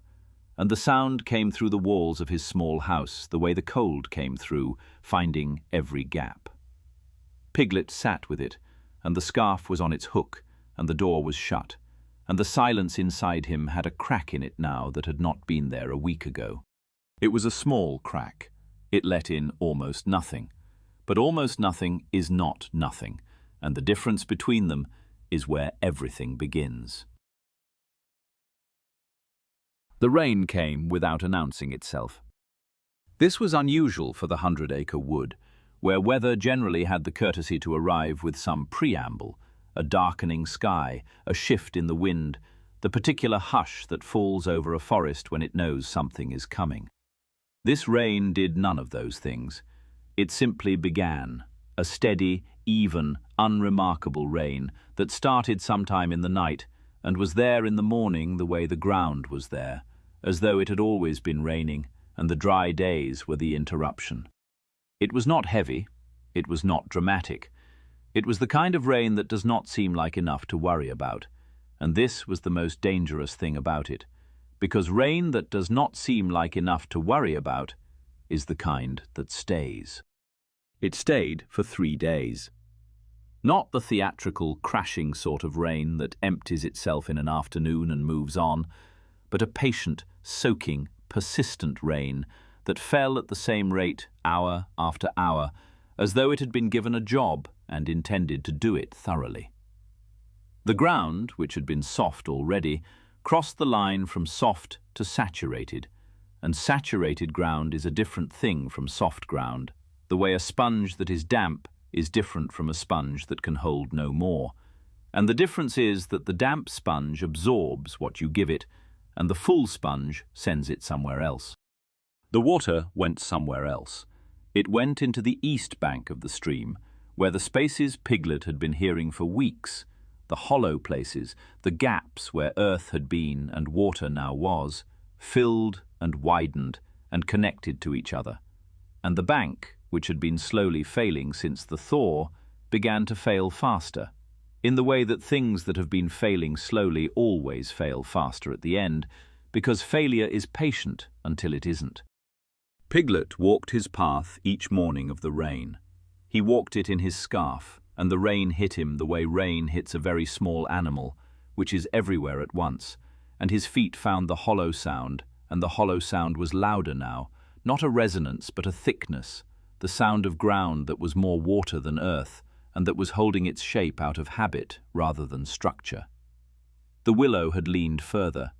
Speaker 1: And the sound came through the walls of his small house the way the cold came through, finding every gap. Piglet sat with it, and the scarf was on its hook, and the door was shut, and the silence inside him had a crack in it now that had not been there a week ago. It was a small crack. It let in almost nothing. But almost nothing is not nothing, and the difference between them is where everything begins. The rain came without announcing itself. This was unusual for the 100 Acre Wood, where weather generally had the courtesy to arrive with some preamble, a darkening sky, a shift in the wind, the particular hush that falls over a forest when it knows something is coming. This rain did none of those things. It simply began, a steady, even, unremarkable rain that started sometime in the night and was there in the morning the way the ground was there, as though it had always been raining, and the dry days were the interruption. It was not heavy, it was not dramatic. It was the kind of rain that does not seem like enough to worry about, and this was the most dangerous thing about it, because rain that does not seem like enough to worry about is the kind that stays. It stayed for 3 days. Not the theatrical, crashing sort of rain that empties itself in an afternoon and moves on, but a patient, soaking, persistent rain that fell at the same rate hour after hour, as though it had been given a job and intended to do it thoroughly. The ground, which had been soft already, crossed the line from soft to saturated, and saturated ground is a different thing from soft ground, the way a sponge that is damp is different from a sponge that can hold no more. And the difference is that the damp sponge absorbs what you give it, and the full sponge sends it somewhere else. The water went somewhere else. It went into the east bank of the stream, where the spaces Piglet had been hearing for weeks, the hollow places, the gaps where earth had been and water now was, filled and widened and connected to each other. And the bank, which had been slowly failing since the thaw, began to fail faster, in the way that things that have been failing slowly always fail faster at the end, because failure is patient until it isn't. Piglet walked his path each morning of the rain. He walked it in his scarf, and the rain hit him the way rain hits a very small animal, which is everywhere at once, and his feet found the hollow sound, and the hollow sound was louder now, not a resonance but a thickness, the sound of ground that was more water than earth, and that was holding its shape out of habit rather than structure. The willow had leaned further.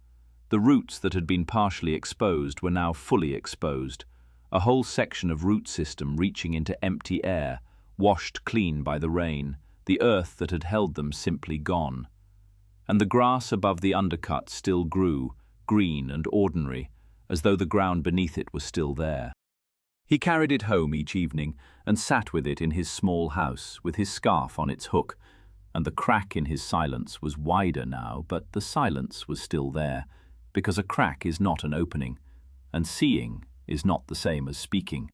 Speaker 1: The roots that had been partially exposed were now fully exposed, a whole section of root system reaching into empty air, washed clean by the rain, the earth that had held them simply gone. And the grass above the undercut still grew, green and ordinary, as though the ground beneath it was still there. He carried it home each evening and sat with it in his small house, with his scarf on its hook, and the crack in his silence was wider now, but the silence was still there, because a crack is not an opening, and seeing is not the same as speaking.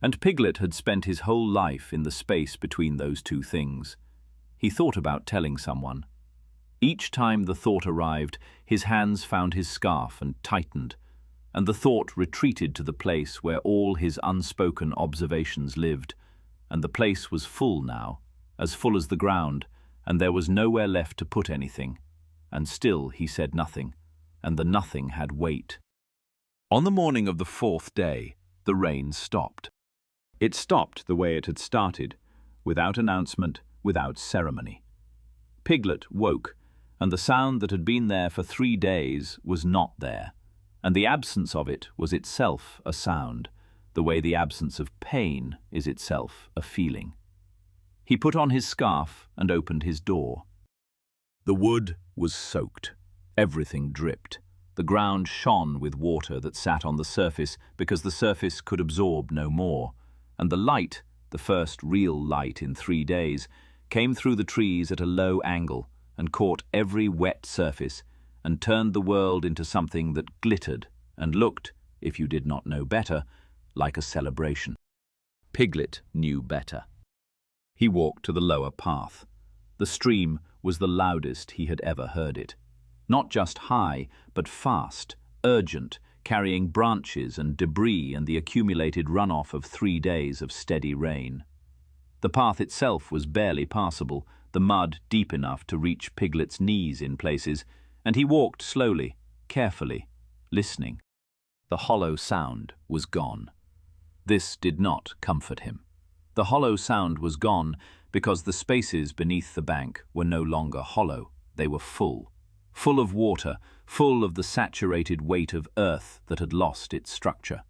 Speaker 1: And Piglet had spent his whole life in the space between those two things. He thought about telling someone. Each time the thought arrived, his hands found his scarf and tightened, and the thought retreated to the place where all his unspoken observations lived, and the place was full now, as full as the ground, and there was nowhere left to put anything, and still he said nothing, and the nothing had weight. On the morning of the fourth day, the rain stopped. It stopped the way it had started, without announcement, without ceremony. Piglet woke, and the sound that had been there for 3 days was not there, and the absence of it was itself a sound, the way the absence of pain is itself a feeling. He put on his scarf and opened his door. The wood was soaked. Everything dripped. The ground shone with water that sat on the surface because the surface could absorb no more, and the light, the first real light in 3 days, came through the trees at a low angle and caught every wet surface and turned the world into something that glittered and looked, if you did not know better, like a celebration. Piglet knew better. He walked to the lower path. The stream was the loudest he had ever heard it. Not just high, but fast, urgent, carrying branches and debris and the accumulated runoff of 3 days of steady rain. The path itself was barely passable, the mud deep enough to reach Piglet's knees in places, and he walked slowly, carefully, listening. The hollow sound was gone. This did not comfort him. The hollow sound was gone because the spaces beneath the bank were no longer hollow, they were full. Full of water, full of the saturated weight of earth that had lost its structure.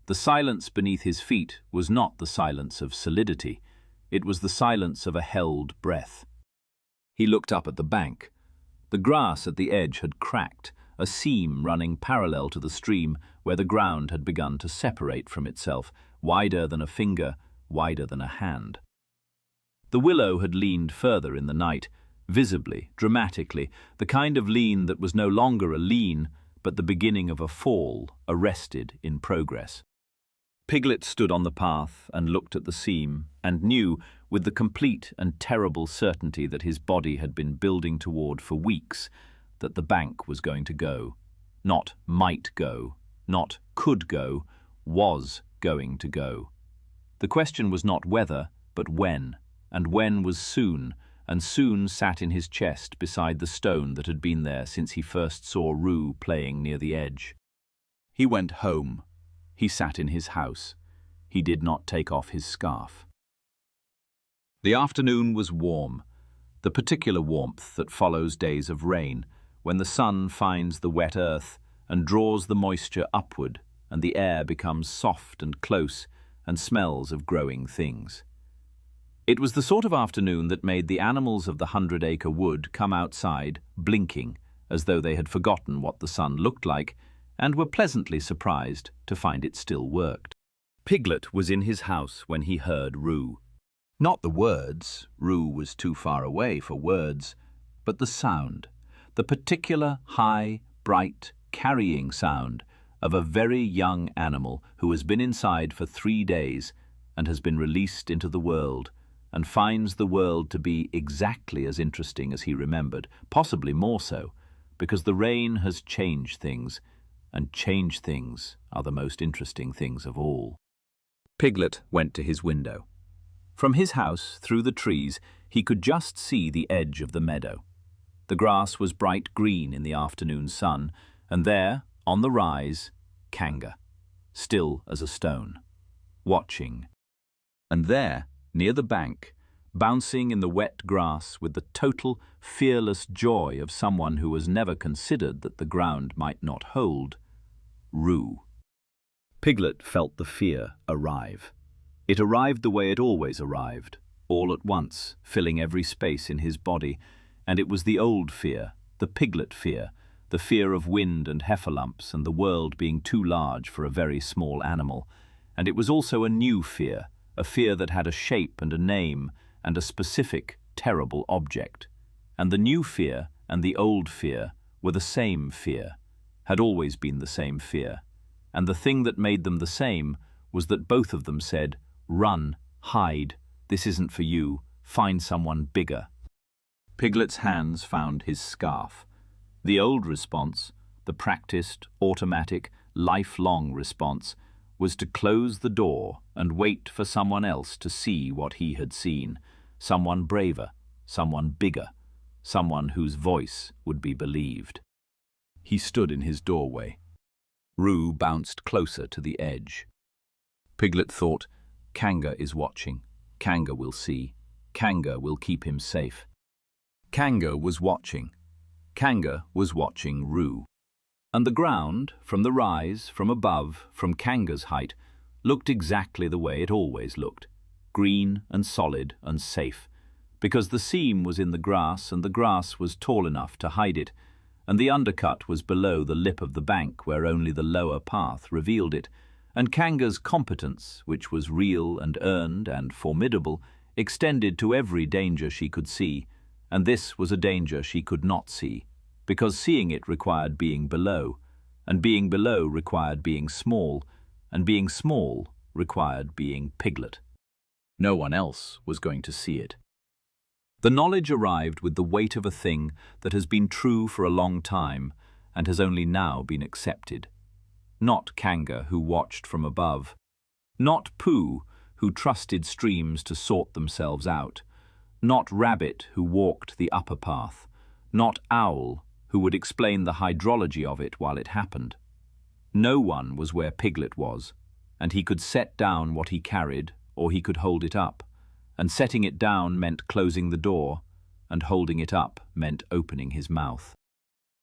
Speaker 1: The silence beneath his feet was not the silence of solidity, it was the silence of a held breath. He looked up at the bank. The grass at the edge had cracked, a seam running parallel to the stream where the ground had begun to separate from itself, wider than a finger, wider than a hand. The willow had leaned further in the night, visibly, dramatically, the kind of lean that was no longer a lean, but the beginning of a fall, arrested in progress. Piglet stood on the path and looked at the seam, and knew, with the complete and terrible certainty that his body had been building toward for weeks, that the bank was going to go. Not might go, not could go, was going to go. The question was not whether, but when, and when was soon, and soon sat in his chest beside the stone that had been there since he first saw Roo playing near the edge. He went home. He sat in his house. He did not take off his scarf. The afternoon was warm, the particular warmth that follows days of rain, when the sun finds the wet earth and draws the moisture upward, and the air becomes soft and close and smells of growing things. It was the sort of afternoon that made the animals of the 100 Acre Wood come outside, blinking, as though they had forgotten what the sun looked like, and were pleasantly surprised to find it still worked. Piglet was in his house when he heard Roo. Not the words, Roo was too far away for words, but the sound, the particular high, bright, carrying sound of a very young animal who has been inside for 3 days and has been released into the world, and finds the world to be exactly as interesting as he remembered, possibly more so, because the rain has changed things, and changed things are the most interesting things of all. Piglet went to his window. From his house, through the trees, he could just see the edge of the meadow. The grass was bright green in the afternoon sun, and there, on the rise, Kanga, still as a stone, watching. And there, near the bank, bouncing in the wet grass with the total, fearless joy of someone who has never considered that the ground might not hold, Roo. Piglet felt the fear arrive. It arrived the way it always arrived, all at once, filling every space in his body, and it was the old fear, the Piglet fear, the fear of wind and heffalumps and the world being too large for a very small animal, and it was also a new fear, a fear that had a shape and a name and a specific, terrible object. And the new fear and the old fear were the same fear, had always been the same fear, and the thing that made them the same was that both of them said, "Run, hide, this isn't for you, find someone bigger." Piglet's hands found his scarf. The old response, the practiced, automatic, lifelong response, was to close the door and wait for someone else to see what he had seen, someone braver, someone bigger, someone whose voice would be believed. He stood in his doorway. Roo bounced closer to the edge. Piglet thought, Kanga is watching. Kanga will see. Kanga will keep him safe. Kanga was watching. Kanga was watching Roo. And the ground, from the rise, from above, from Kanga's height, looked exactly the way it always looked, green and solid and safe, because the seam was in the grass and the grass was tall enough to hide it, and the undercut was below the lip of the bank where only the lower path revealed it, and Kanga's competence, which was real and earned and formidable, extended to every danger she could see, and this was a danger she could not see, because seeing it required being below, and being below required being small, and being small required being Piglet. No one else was going to see it. The knowledge arrived with the weight of a thing that has been true for a long time and has only now been accepted. Not Kanga, who watched from above. Not Pooh, who trusted streams to sort themselves out. Not Rabbit, who walked the upper path. Not Owl, who would explain the hydrology of it while it happened. No one was where Piglet was, and he could set down what he carried, or he could hold it up, and setting it down meant closing the door, and holding it up meant opening his mouth.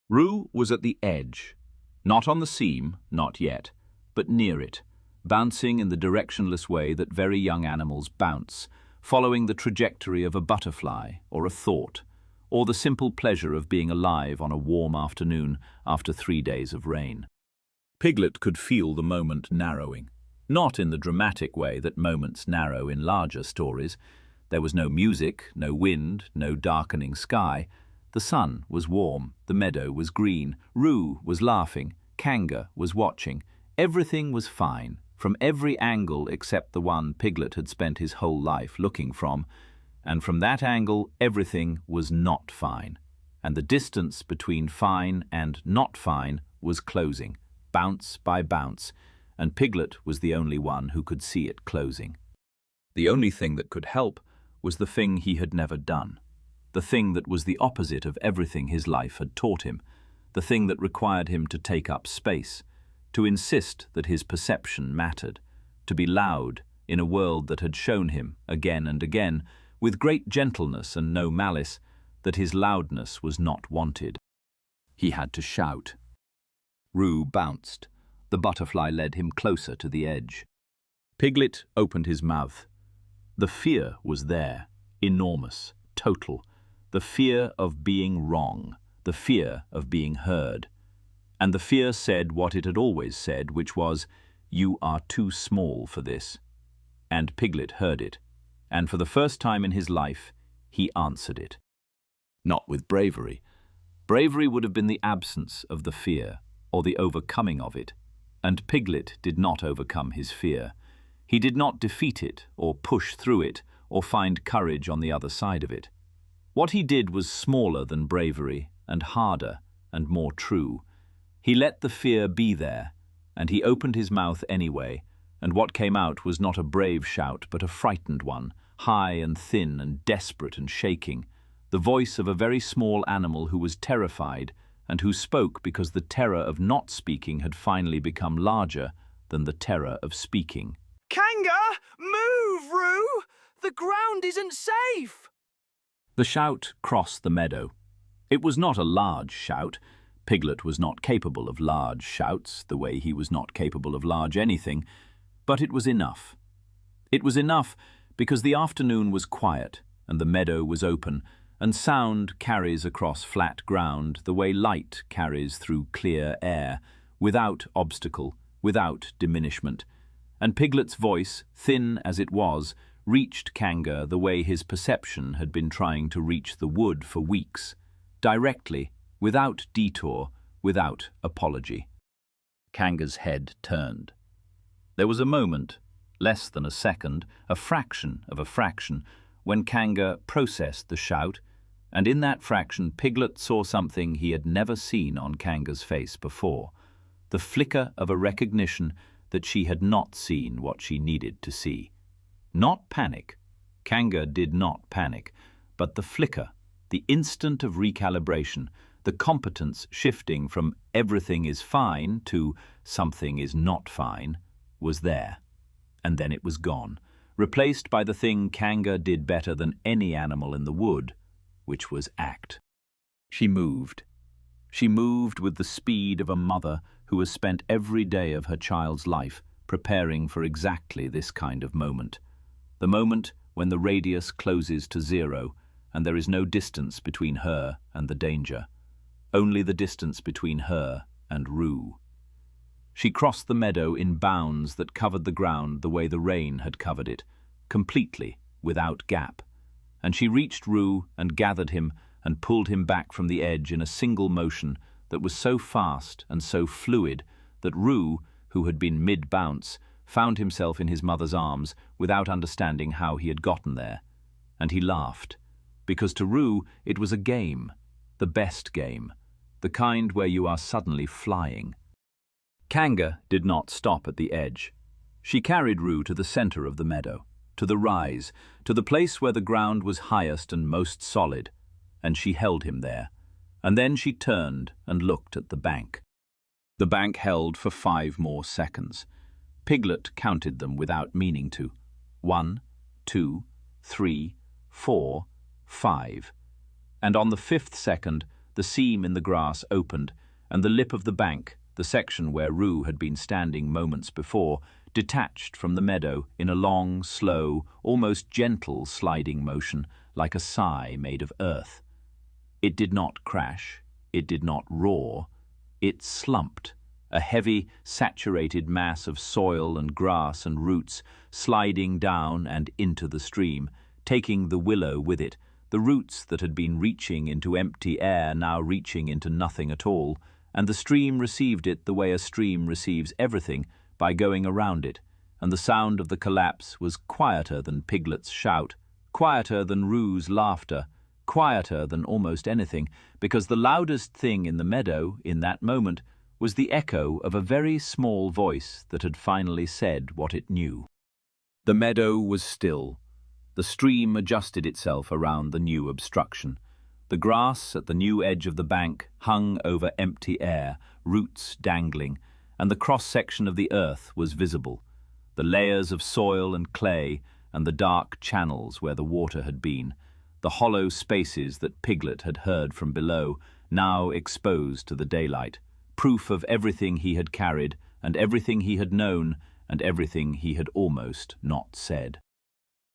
Speaker 1: Roo was at the edge, not on the seam, not yet, but near it, bouncing in the directionless way that very young animals bounce, following the trajectory of a butterfly or a thought, or the simple pleasure of being alive on a warm afternoon after 3 days of rain. Piglet could feel the moment narrowing, not in the dramatic way that moments narrow in larger stories. There was no music, no wind, no darkening sky. The sun was warm, the meadow was green, Roo was laughing, Kanga was watching. Everything was fine, from every angle except the one Piglet had spent his whole life looking from, and from that angle everything was not fine, and the distance between fine and not fine was closing, bounce by bounce, and Piglet was the only one who could see it closing. The only thing that could help was the thing he had never done, the thing that was the opposite of everything his life had taught him, the thing that required him to take up space, to insist that his perception mattered, to be loud in a world that had shown him, again and again, with great gentleness and no malice, that his loudness was not wanted. He had to shout. Roo bounced. The butterfly led him closer to the edge. Piglet opened his mouth. The fear was there, enormous, total. The fear of being wrong, the fear of being heard. And the fear said what it had always said, which was, "You are too small for this." And Piglet heard it, and for the first time in his life, he answered it. Not with bravery. Bravery would have been the absence of the fear, or the overcoming of it, and Piglet did not overcome his fear. He did not defeat it, or push through it, or find courage on the other side of it. What he did was smaller than bravery, and harder, and more true. He let the fear be there, and he opened his mouth anyway, and what came out was not a brave shout, but a frightened one, high and thin and desperate and shaking, the voice of a very small animal who was terrified, and who spoke because the terror of not speaking had finally become larger than the terror of speaking.
Speaker 2: Kanga, move, Roo! The ground isn't safe!
Speaker 1: The shout crossed the meadow. It was not a large shout. Piglet was not capable of large shouts, the way he was not capable of large anything, but it was enough. It was enough because the afternoon was quiet, and the meadow was open, and sound carries across flat ground the way light carries through clear air, without obstacle, without diminishment. And Piglet's voice, thin as it was, reached Kanga the way his perception had been trying to reach the wood for weeks, directly, without detour, without apology. Kanga's head turned. There was a moment, less than a second, a fraction of a fraction, when Kanga processed the shout, and in that fraction Piglet saw something he had never seen on Kanga's face before, the flicker of a recognition that she had not seen what she needed to see. Not panic. Kanga did not panic, but the flicker, the instant of recalibration, the competence shifting from everything is fine to something is not fine, was there. And then it was gone, replaced by the thing Kanga did better than any animal in the wood, which was act. She moved. She moved with the speed of a mother who has spent every day of her child's life preparing for exactly this kind of moment. The moment when the radius closes to zero and there is no distance between her and the danger. Only the distance between her and Roo. She crossed the meadow in bounds that covered the ground the way the rain had covered it, completely, without gap. And she reached Roo and gathered him and pulled him back from the edge in a single motion that was so fast and so fluid that Roo, who had been mid-bounce, found himself in his mother's arms without understanding how he had gotten there. And he laughed, because to Roo it was a game, the best game, the kind where you are suddenly flying. Kanga did not stop at the edge. She carried Roo to the center of the meadow, to the rise, to the place where the ground was highest and most solid, and she held him there. And then she turned and looked at the bank. The bank held for 5 more seconds. Piglet counted them without meaning to. 1, 2, 3, 4, 5. And on the 5th second, the seam in the grass opened, and the lip of the bank, the section where Roo had been standing moments before, detached from the meadow in a long, slow, almost gentle sliding motion, like a sigh made of earth. It did not crash, it did not roar, it slumped, a heavy, saturated mass of soil and grass and roots sliding down and into the stream, taking the willow with it, the roots that had been reaching into empty air now reaching into nothing at all, and the stream received it the way a stream receives everything, by going around it, and the sound of the collapse was quieter than Piglet's shout, quieter than Roo's laughter, quieter than almost anything, because the loudest thing in the meadow, in that moment, was the echo of a very small voice that had finally said what it knew. The meadow was still. The stream adjusted itself around the new obstruction. The grass at the new edge of the bank hung over empty air, roots dangling, and the cross-section of the earth was visible, the layers of soil and clay, and the dark channels where the water had been, the hollow spaces that Piglet had heard from below, now exposed to the daylight, proof of everything he had carried, and everything he had known, and everything he had almost not said.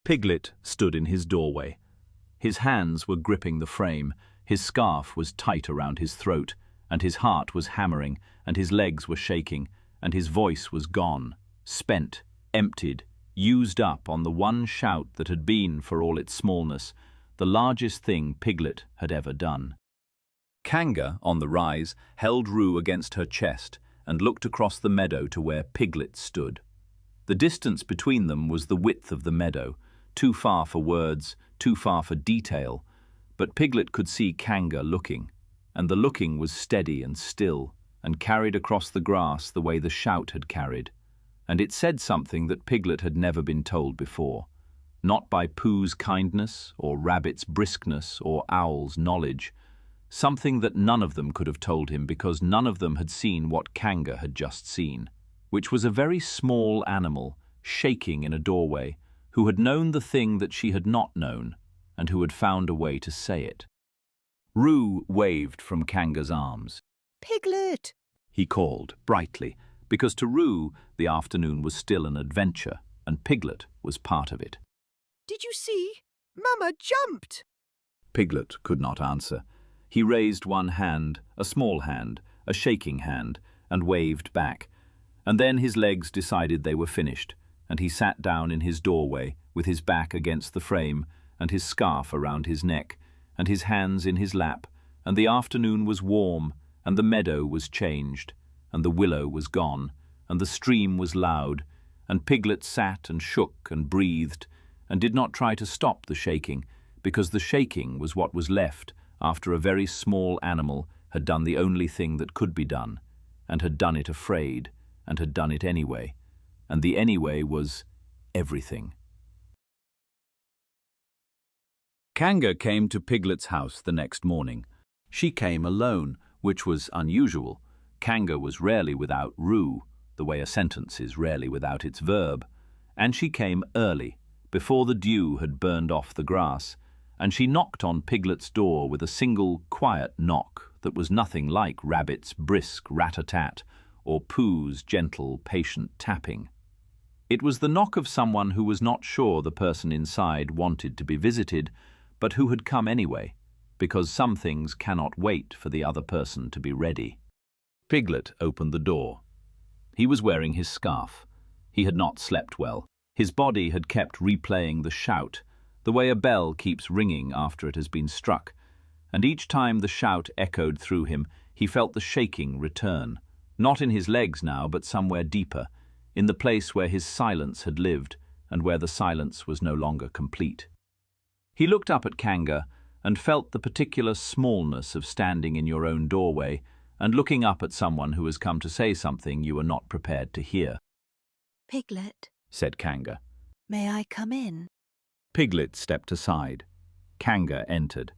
Speaker 1: Piglet stood in his doorway. His hands were gripping the frame, his scarf was tight around his throat, and his heart was hammering, and his legs were shaking, and his voice was gone, spent, emptied, used up on the one shout that had been, for all its smallness, the largest thing Piglet had ever done. Kanga, on the rise, held Roo against her chest and looked across the meadow to where Piglet stood. The distance between them was the width of the meadow, too far for words, too far for detail, but Piglet could see Kanga looking, and the looking was steady and still, and carried across the grass the way the shout had carried, and it said something that Piglet had never been told before, not by Pooh's kindness, or Rabbit's briskness, or Owl's knowledge, something that none of them could have told him because none of them had seen what Kanga had just seen, which was a very small animal, shaking in a doorway, who had known the thing that she had not known, and who had found a way to say it. Roo waved from Kanga's arms.
Speaker 3: Piglet!
Speaker 1: He called, brightly, because to Roo the afternoon was still an adventure, and Piglet was part of it.
Speaker 3: Did you see? Mama jumped!
Speaker 1: Piglet could not answer. He raised one hand, a small hand, a shaking hand, and waved back, and then his legs decided they were finished, and he sat down in his doorway with his back against the frame and his scarf around his neck and his hands in his lap, and the afternoon was warm, and the meadow was changed, and the willow was gone, and the stream was loud, and Piglet sat and shook and breathed, and did not try to stop the shaking, because the shaking was what was left after a very small animal had done the only thing that could be done, and had done it afraid, and had done it anyway, and the anyway was everything. Kanga came to Piglet's house the next morning. She came alone, which was unusual. Kanga was rarely without Roo, the way a sentence is rarely without its verb, and she came early, before the dew had burned off the grass, and she knocked on Piglet's door with a single quiet knock that was nothing like Rabbit's brisk rat-a-tat or Pooh's gentle, patient tapping. It was the knock of someone who was not sure the person inside wanted to be visited, but who had come anyway, because some things cannot wait for the other person to be ready. Piglet opened the door. He was wearing his scarf. He had not slept well. His body had kept replaying the shout, the way a bell keeps ringing after it has been struck, and each time the shout echoed through him, he felt the shaking return, not in his legs now, but somewhere deeper, in the place where his silence had lived, and where the silence was no longer complete. He looked up at Kanga, and felt the particular smallness of standing in your own doorway, and looking up at someone who has come to say something you are not prepared to hear.
Speaker 3: Piglet,
Speaker 1: Said Kanga.
Speaker 3: may I come in?
Speaker 1: Piglet stepped aside. Kanga entered.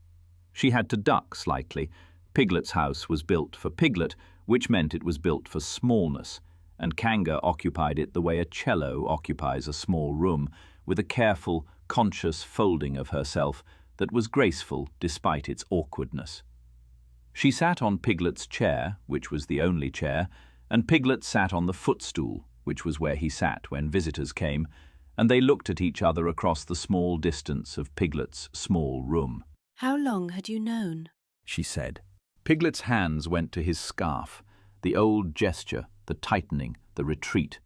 Speaker 1: She had to duck slightly. Piglet's house was built for Piglet, which meant it was built for smallness, and Kanga occupied it the way a cello occupies a small room, with a careful, conscious folding of herself that was graceful despite its awkwardness. She sat on Piglet's chair, which was the only chair, and Piglet sat on the footstool, which was where he sat when visitors came, and they looked at each other across the small distance of Piglet's small room.
Speaker 3: How long had you known?
Speaker 1: She said. Piglet's hands went to his scarf, the old gesture, the tightening, the retreat.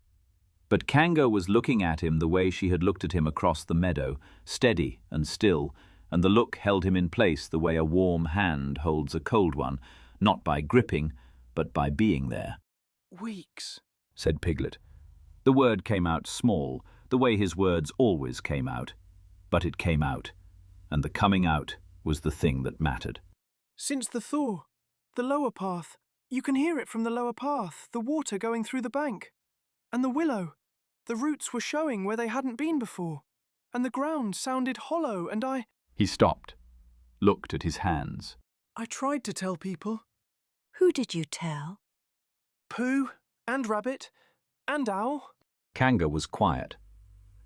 Speaker 1: But Kanga was looking at him the way she had looked at him across the meadow, steady and still, and the look held him in place the way a warm hand holds a cold one, not by gripping, but by being there.
Speaker 2: Weeks,
Speaker 1: Said Piglet. The word came out small, the way his words always came out. But it came out, and the coming out was the thing that mattered.
Speaker 2: Since the thaw. The lower path. You can hear it from the lower path, the water going through the bank. And the willow. The roots were showing where they hadn't been before. And the ground sounded hollow, and
Speaker 1: He stopped, looked at his hands.
Speaker 2: I tried to tell people.
Speaker 3: Who did you tell?
Speaker 2: Pooh, and Rabbit, and Owl.
Speaker 1: Kanga was quiet.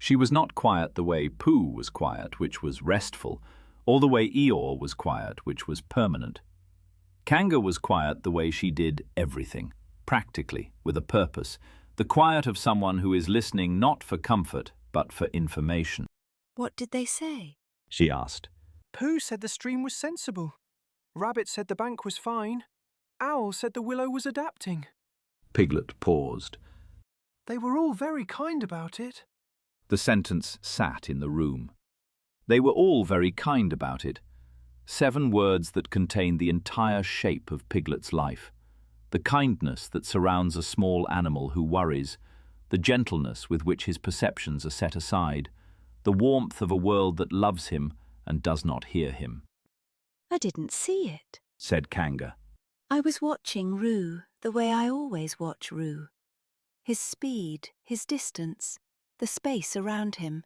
Speaker 1: She was not quiet the way Pooh was quiet, which was restful, or the way Eeyore was quiet, which was permanent. Kanga was quiet the way she did everything, practically, with a purpose, the quiet of someone who is listening not for comfort, but for information.
Speaker 7: What did they say?
Speaker 1: She asked.
Speaker 2: Pooh said the stream was sensible. Rabbit said the bank was fine. Owl said the willow was adapting.
Speaker 1: Piglet paused.
Speaker 2: They were all very kind about it.
Speaker 1: The sentence sat in the room. They were all very kind about it. 7 words that contained the entire shape of Piglet's life. The kindness that surrounds a small animal who worries, the gentleness with which his perceptions are set aside, the warmth of a world that loves him and does not hear him.
Speaker 7: I didn't see it,
Speaker 1: said Kanga.
Speaker 7: I was watching Roo the way I always watch Roo. His speed, his distance, the space around him.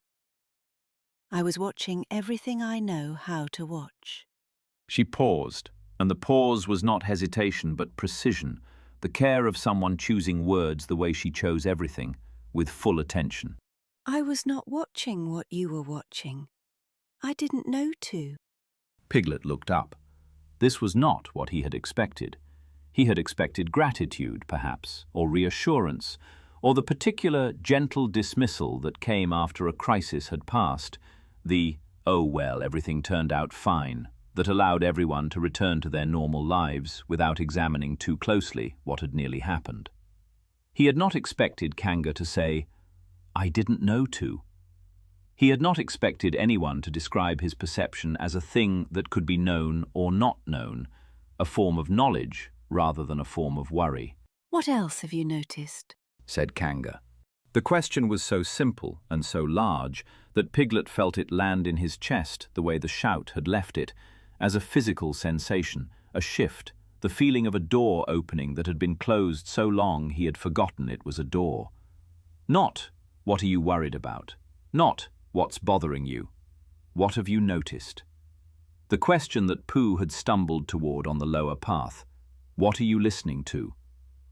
Speaker 7: I was watching everything I know how to watch.
Speaker 1: She paused, and the pause was not hesitation but precision, the care of someone choosing words the way she chose everything, with full attention.
Speaker 7: I was not watching what you were watching. I didn't know to.
Speaker 1: Piglet looked up. This was not what he had expected. He had expected gratitude, perhaps, or reassurance, or the particular gentle dismissal that came after a crisis had passed, the, oh well, everything turned out fine, that allowed everyone to return to their normal lives without examining too closely what had nearly happened. He had not expected Kanga to say, I didn't know to. He had not expected anyone to describe his perception as a thing that could be known or not known, a form of knowledge rather than a form of worry.
Speaker 7: What else have you noticed?
Speaker 1: Said Kanga. The question was so simple and so large that Piglet felt it land in his chest the way the shout had left it, as a physical sensation, a shift, the feeling of a door opening that had been closed so long he had forgotten it was a door. Not, what are you worried about? Not, what's bothering you? What have you noticed? The question that Pooh had stumbled toward on the lower path, what are you listening to?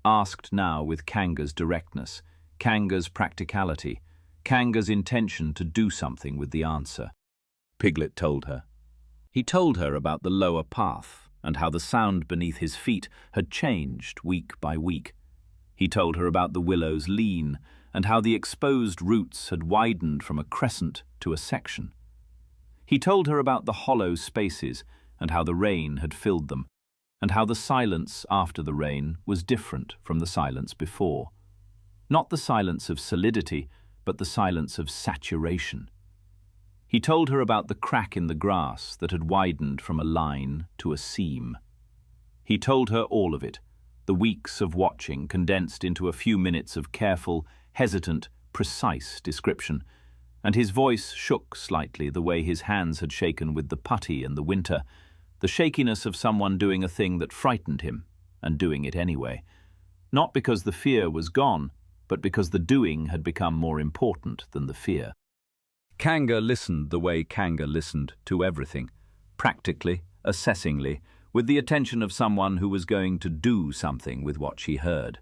Speaker 1: Asked now with Kanga's directness, Kanga's practicality, Kanga's intention to do something with the answer. Piglet told her. He told her about the lower path and how the sound beneath his feet had changed week by week. He told her about the willow's lean and how the exposed roots had widened from a crescent to a section. He told her about the hollow spaces and how the rain had filled them, and how the silence after the rain was different from the silence before. Not the silence of solidity, but the silence of saturation. He told her about the crack in the grass that had widened from a line to a seam. He told her all of it, the weeks of watching condensed into a few minutes of careful, hesitant, precise description, and his voice shook slightly the way his hands had shaken with the putty in the winter, the shakiness of someone doing a thing that frightened him, and doing it anyway. Not because the fear was gone, but because the doing had become more important than the fear. Kanga listened the way Kanga listened to everything, practically, assessingly, with the attention of someone who was going to do something with what she heard.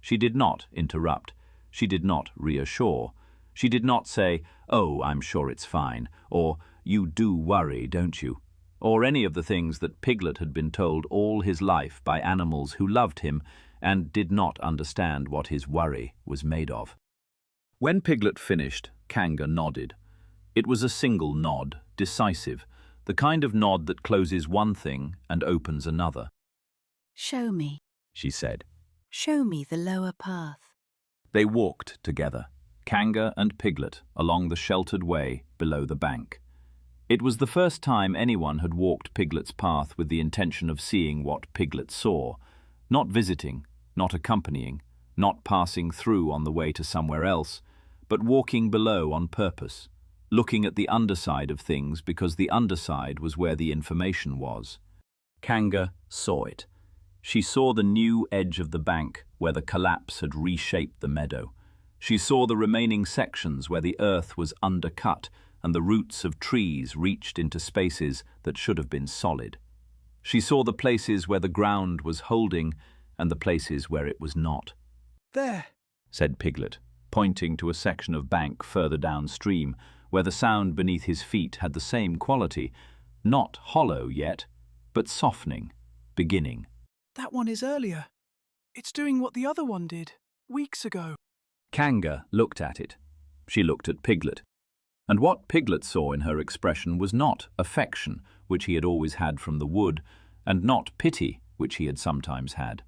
Speaker 1: She did not interrupt. She did not reassure. She did not say, oh, I'm sure it's fine, or you do worry, don't you? Or any of the things that Piglet had been told all his life by animals who loved him and did not understand what his worry was made of. When Piglet finished, Kanga nodded. It was a single nod, decisive, the kind of nod that closes one thing and opens another.
Speaker 7: Show me,
Speaker 1: she said.
Speaker 7: Show me the lower path.
Speaker 1: They walked together, Kanga and Piglet, along the sheltered way below the bank. It was the first time anyone had walked Piglet's path with the intention of seeing what Piglet saw, not visiting, not accompanying, not passing through on the way to somewhere else, but walking below on purpose, looking at the underside of things because the underside was where the information was. Kanga saw it. She saw the new edge of the bank where the collapse had reshaped the meadow. She saw the remaining sections where the earth was undercut and the roots of trees reached into spaces that should have been solid. She saw the places where the ground was holding and the places where it was not.
Speaker 2: There,
Speaker 1: said Piglet. pointing to a section of bank further downstream, where the sound beneath his feet had the same quality, not hollow yet, but softening, beginning.
Speaker 2: That one is earlier. It's doing what the other one did, weeks ago.
Speaker 1: Kanga looked at it. She looked at Piglet. And what Piglet saw in her expression was not affection, which he had always had from the wood, and not pity, which he had sometimes had.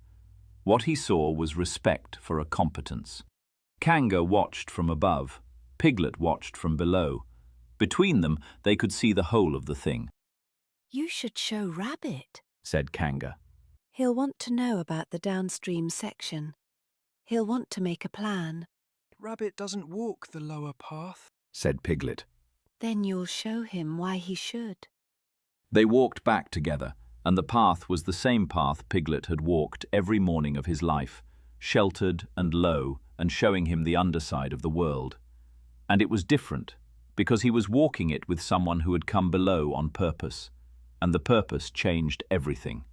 Speaker 1: What he saw was respect for a competence. Kanga watched from above. Piglet watched from below. Between them, they could see the whole of the thing.
Speaker 7: "You should show Rabbit,"
Speaker 1: said Kanga.
Speaker 7: "He'll want to know about the downstream section. He'll want to make a plan."
Speaker 2: Rabbit doesn't walk the lower path,
Speaker 1: said Piglet.
Speaker 7: "Then you'll show him why he should."
Speaker 1: They walked back together, and the path was the same path Piglet had walked every morning of his life, sheltered and low and showing him the underside of the world. And it was different, because he was walking it with someone who had come below on purpose, and the purpose changed everything.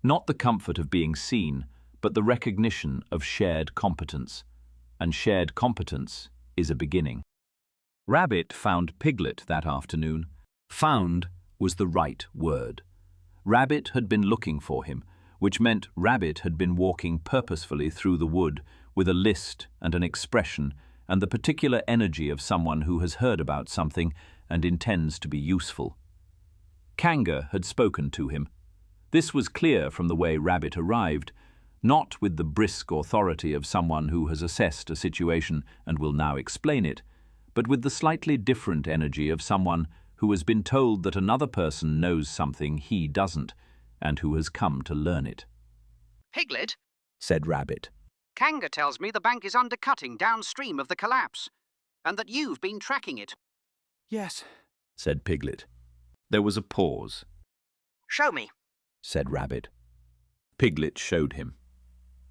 Speaker 1: Not the comfort of being seen, but the recognition of shared competence, and shared competence is a beginning. Rabbit found Piglet that afternoon. Found was the right word. Rabbit had been looking for him, which meant Rabbit had been walking purposefully through the wood with a list and an expression and the particular energy of someone who has heard about something and intends to be useful. Kanga had spoken to him. This was clear from the way Rabbit arrived, not with the brisk authority of someone who has assessed a situation and will now explain it, but with the slightly different energy of someone who has been told that another person knows something he doesn't, and who has come to learn it.
Speaker 4: Piglet,
Speaker 1: said Rabbit.
Speaker 4: Kanga tells me the bank is undercutting downstream of the collapse, and that you've been tracking it.
Speaker 2: Yes,
Speaker 1: said Piglet. There was a pause.
Speaker 4: Show me,
Speaker 1: said Rabbit. Piglet showed him.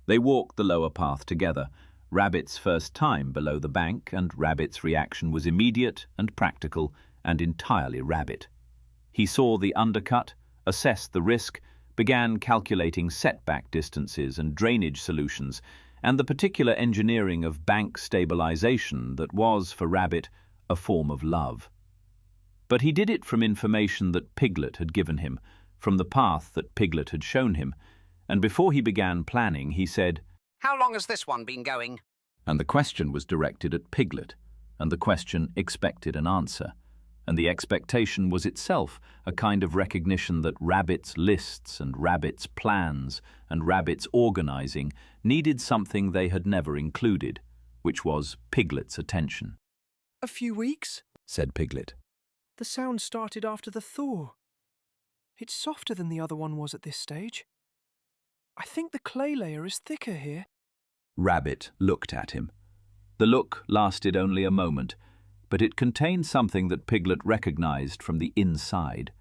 Speaker 1: They walked the lower path together, Rabbit's first time below the bank, and Rabbit's reaction was immediate and practical and entirely Rabbit. He saw the undercut, assessed the risk, began calculating setback distances and drainage solutions, and the particular engineering of bank stabilization that was, for Rabbit, a form of love. But he did it from information that Piglet had given him, from the path that Piglet had shown him, and before he began planning, he said,
Speaker 4: "How long has this one been going?"
Speaker 1: And the question was directed at Piglet, and the question expected an answer, and the expectation was itself a kind of recognition that Rabbit's lists and Rabbit's plans and Rabbit's organizing needed something they had never included, which was Piglet's attention.
Speaker 2: a few weeks.
Speaker 1: Said Piglet.
Speaker 2: The sound started after the thaw. It's softer than the other one was at this stage. I think the clay layer is thicker here.
Speaker 1: Rabbit looked at him. The look lasted only a moment, but it contained something that Piglet recognized from the inside,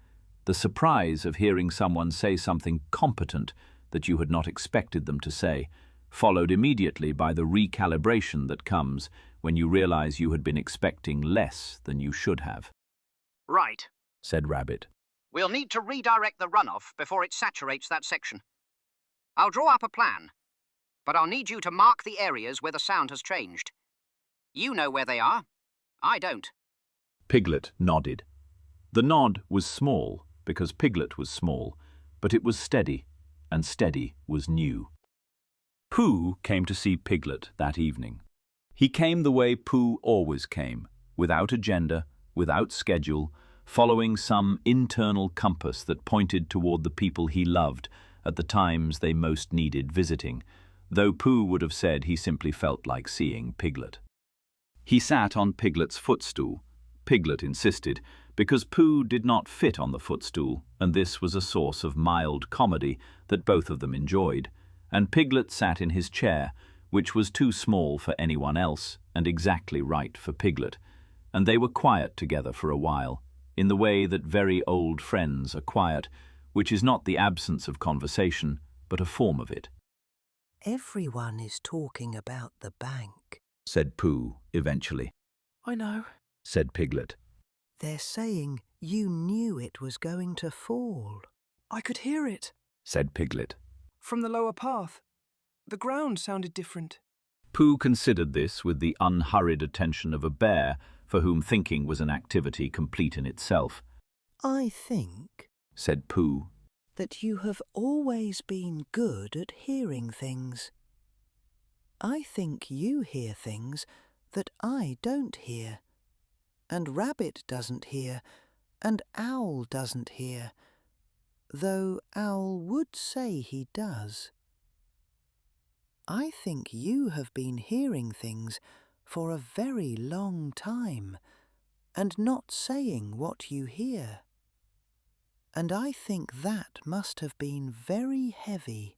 Speaker 1: the surprise of hearing someone say something competent that you had not expected them to say, followed immediately by the recalibration that comes when you realize you had been expecting less than you should have.
Speaker 4: Right,
Speaker 1: said Rabbit.
Speaker 4: we'll need to redirect the runoff before it saturates that section. I'll draw up a plan, but I'll need you to mark the areas where the sound has changed. You know where they are. I don't.
Speaker 1: Piglet nodded. The nod was small, because Piglet was small, but it was steady, and steady was new. Pooh came to see Piglet that evening. He came the way Pooh always came, without agenda, without schedule, following some internal compass that pointed toward the people he loved at the times they most needed visiting, though Pooh would have said he simply felt like seeing Piglet. He sat on Piglet's footstool. Piglet insisted, because Pooh did not fit on the footstool, and this was a source of mild comedy that both of them enjoyed, and Piglet sat in his chair, which was too small for anyone else and exactly right for Piglet, and they were quiet together for a while, in the way that very old friends are quiet, which is not the absence of conversation, but a form of it.
Speaker 3: Everyone is talking about the bank,
Speaker 1: said Pooh eventually.
Speaker 2: I know,
Speaker 1: said Piglet.
Speaker 3: They're saying you knew it was going to fall.
Speaker 2: I could hear it.
Speaker 1: Said Piglet.
Speaker 2: From the lower path. The ground sounded different.
Speaker 1: Pooh considered this with the unhurried attention of a bear for whom thinking was an activity complete in itself.
Speaker 3: "I think,"
Speaker 1: said Pooh,
Speaker 3: "that you have always been good at hearing things. I think you hear things that I don't hear, and Rabbit doesn't hear, and Owl doesn't hear, though Owl would say he does. I think you have been hearing things for a very long time, and not saying what you hear. And I think that must have been very heavy,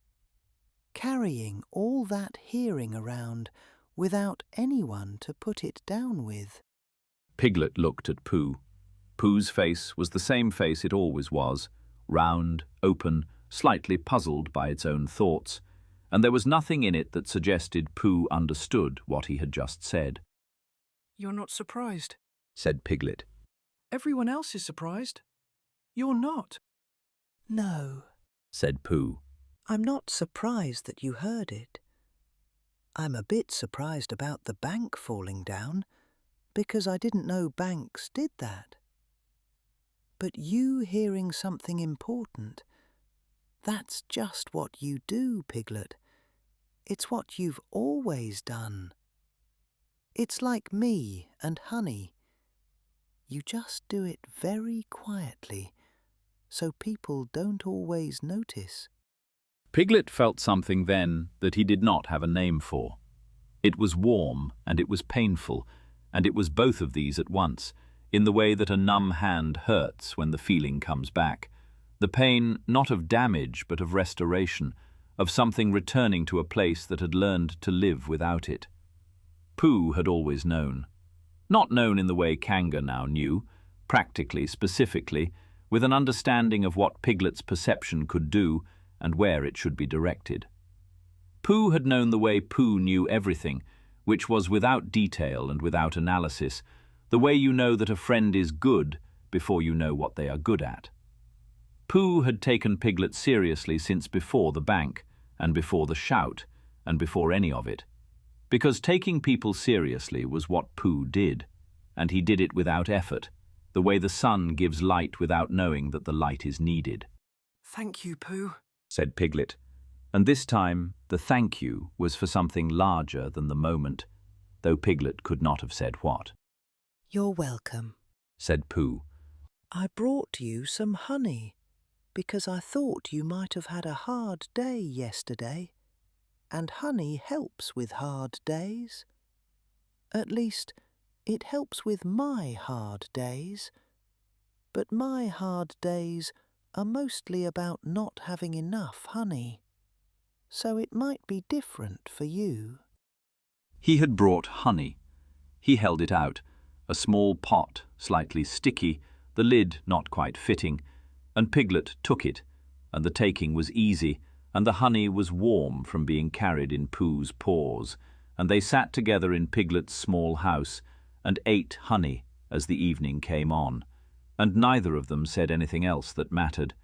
Speaker 3: carrying all that hearing around without anyone to put it down with."
Speaker 1: Piglet looked at Pooh. Pooh's face was the same face it always was, round, open, slightly puzzled by its own thoughts, and there was nothing in it that suggested Pooh understood what he had just said.
Speaker 2: "You're not surprised,"
Speaker 1: said Piglet.
Speaker 2: "Everyone else is surprised. You're not."
Speaker 3: "No,"
Speaker 1: said Pooh.
Speaker 3: "I'm not surprised that you heard it. I'm a bit surprised about the bank falling down, because I didn't know banks did that. But you hearing something important, that's just what you do, Piglet. It's what you've always done. It's like me and Honey. You just do it very quietly, so people don't always notice."
Speaker 1: Piglet felt something then that he did not have a name for. It was warm and it was painful, and it was both of these at once, in the way that a numb hand hurts when the feeling comes back. The pain not of damage but of restoration, of something returning to a place that had learned to live without it. Pooh had always known. Not known in the way Kanga now knew, practically, specifically, with an understanding of what Piglet's perception could do and where it should be directed. Pooh had known the way Pooh knew everything, which was without detail and without analysis, the way you know that a friend is good before you know what they are good at. Pooh had taken Piglet seriously since before the bank, and before the shout, and before any of it, because taking people seriously was what Pooh did, and he did it without effort, the way the sun gives light without knowing that the light is needed.
Speaker 2: "Thank you, Pooh,"
Speaker 1: said Piglet, and this time the thank you was for something larger than the moment, though Piglet could not have said what.
Speaker 3: "You're welcome,"
Speaker 1: said Pooh.
Speaker 3: "I brought you some honey, because I thought you might have had a hard day yesterday, and honey helps with hard days. At least, it helps with my hard days, but my hard days are mostly about not having enough honey, so it might be different for you."
Speaker 1: He had brought honey. He held it out, a small pot, slightly sticky, the lid not quite fitting, and Piglet took it, and the taking was easy, and the honey was warm from being carried in Pooh's paws, and they sat together in Piglet's small house and ate honey as the evening came on, and neither of them said anything else that mattered,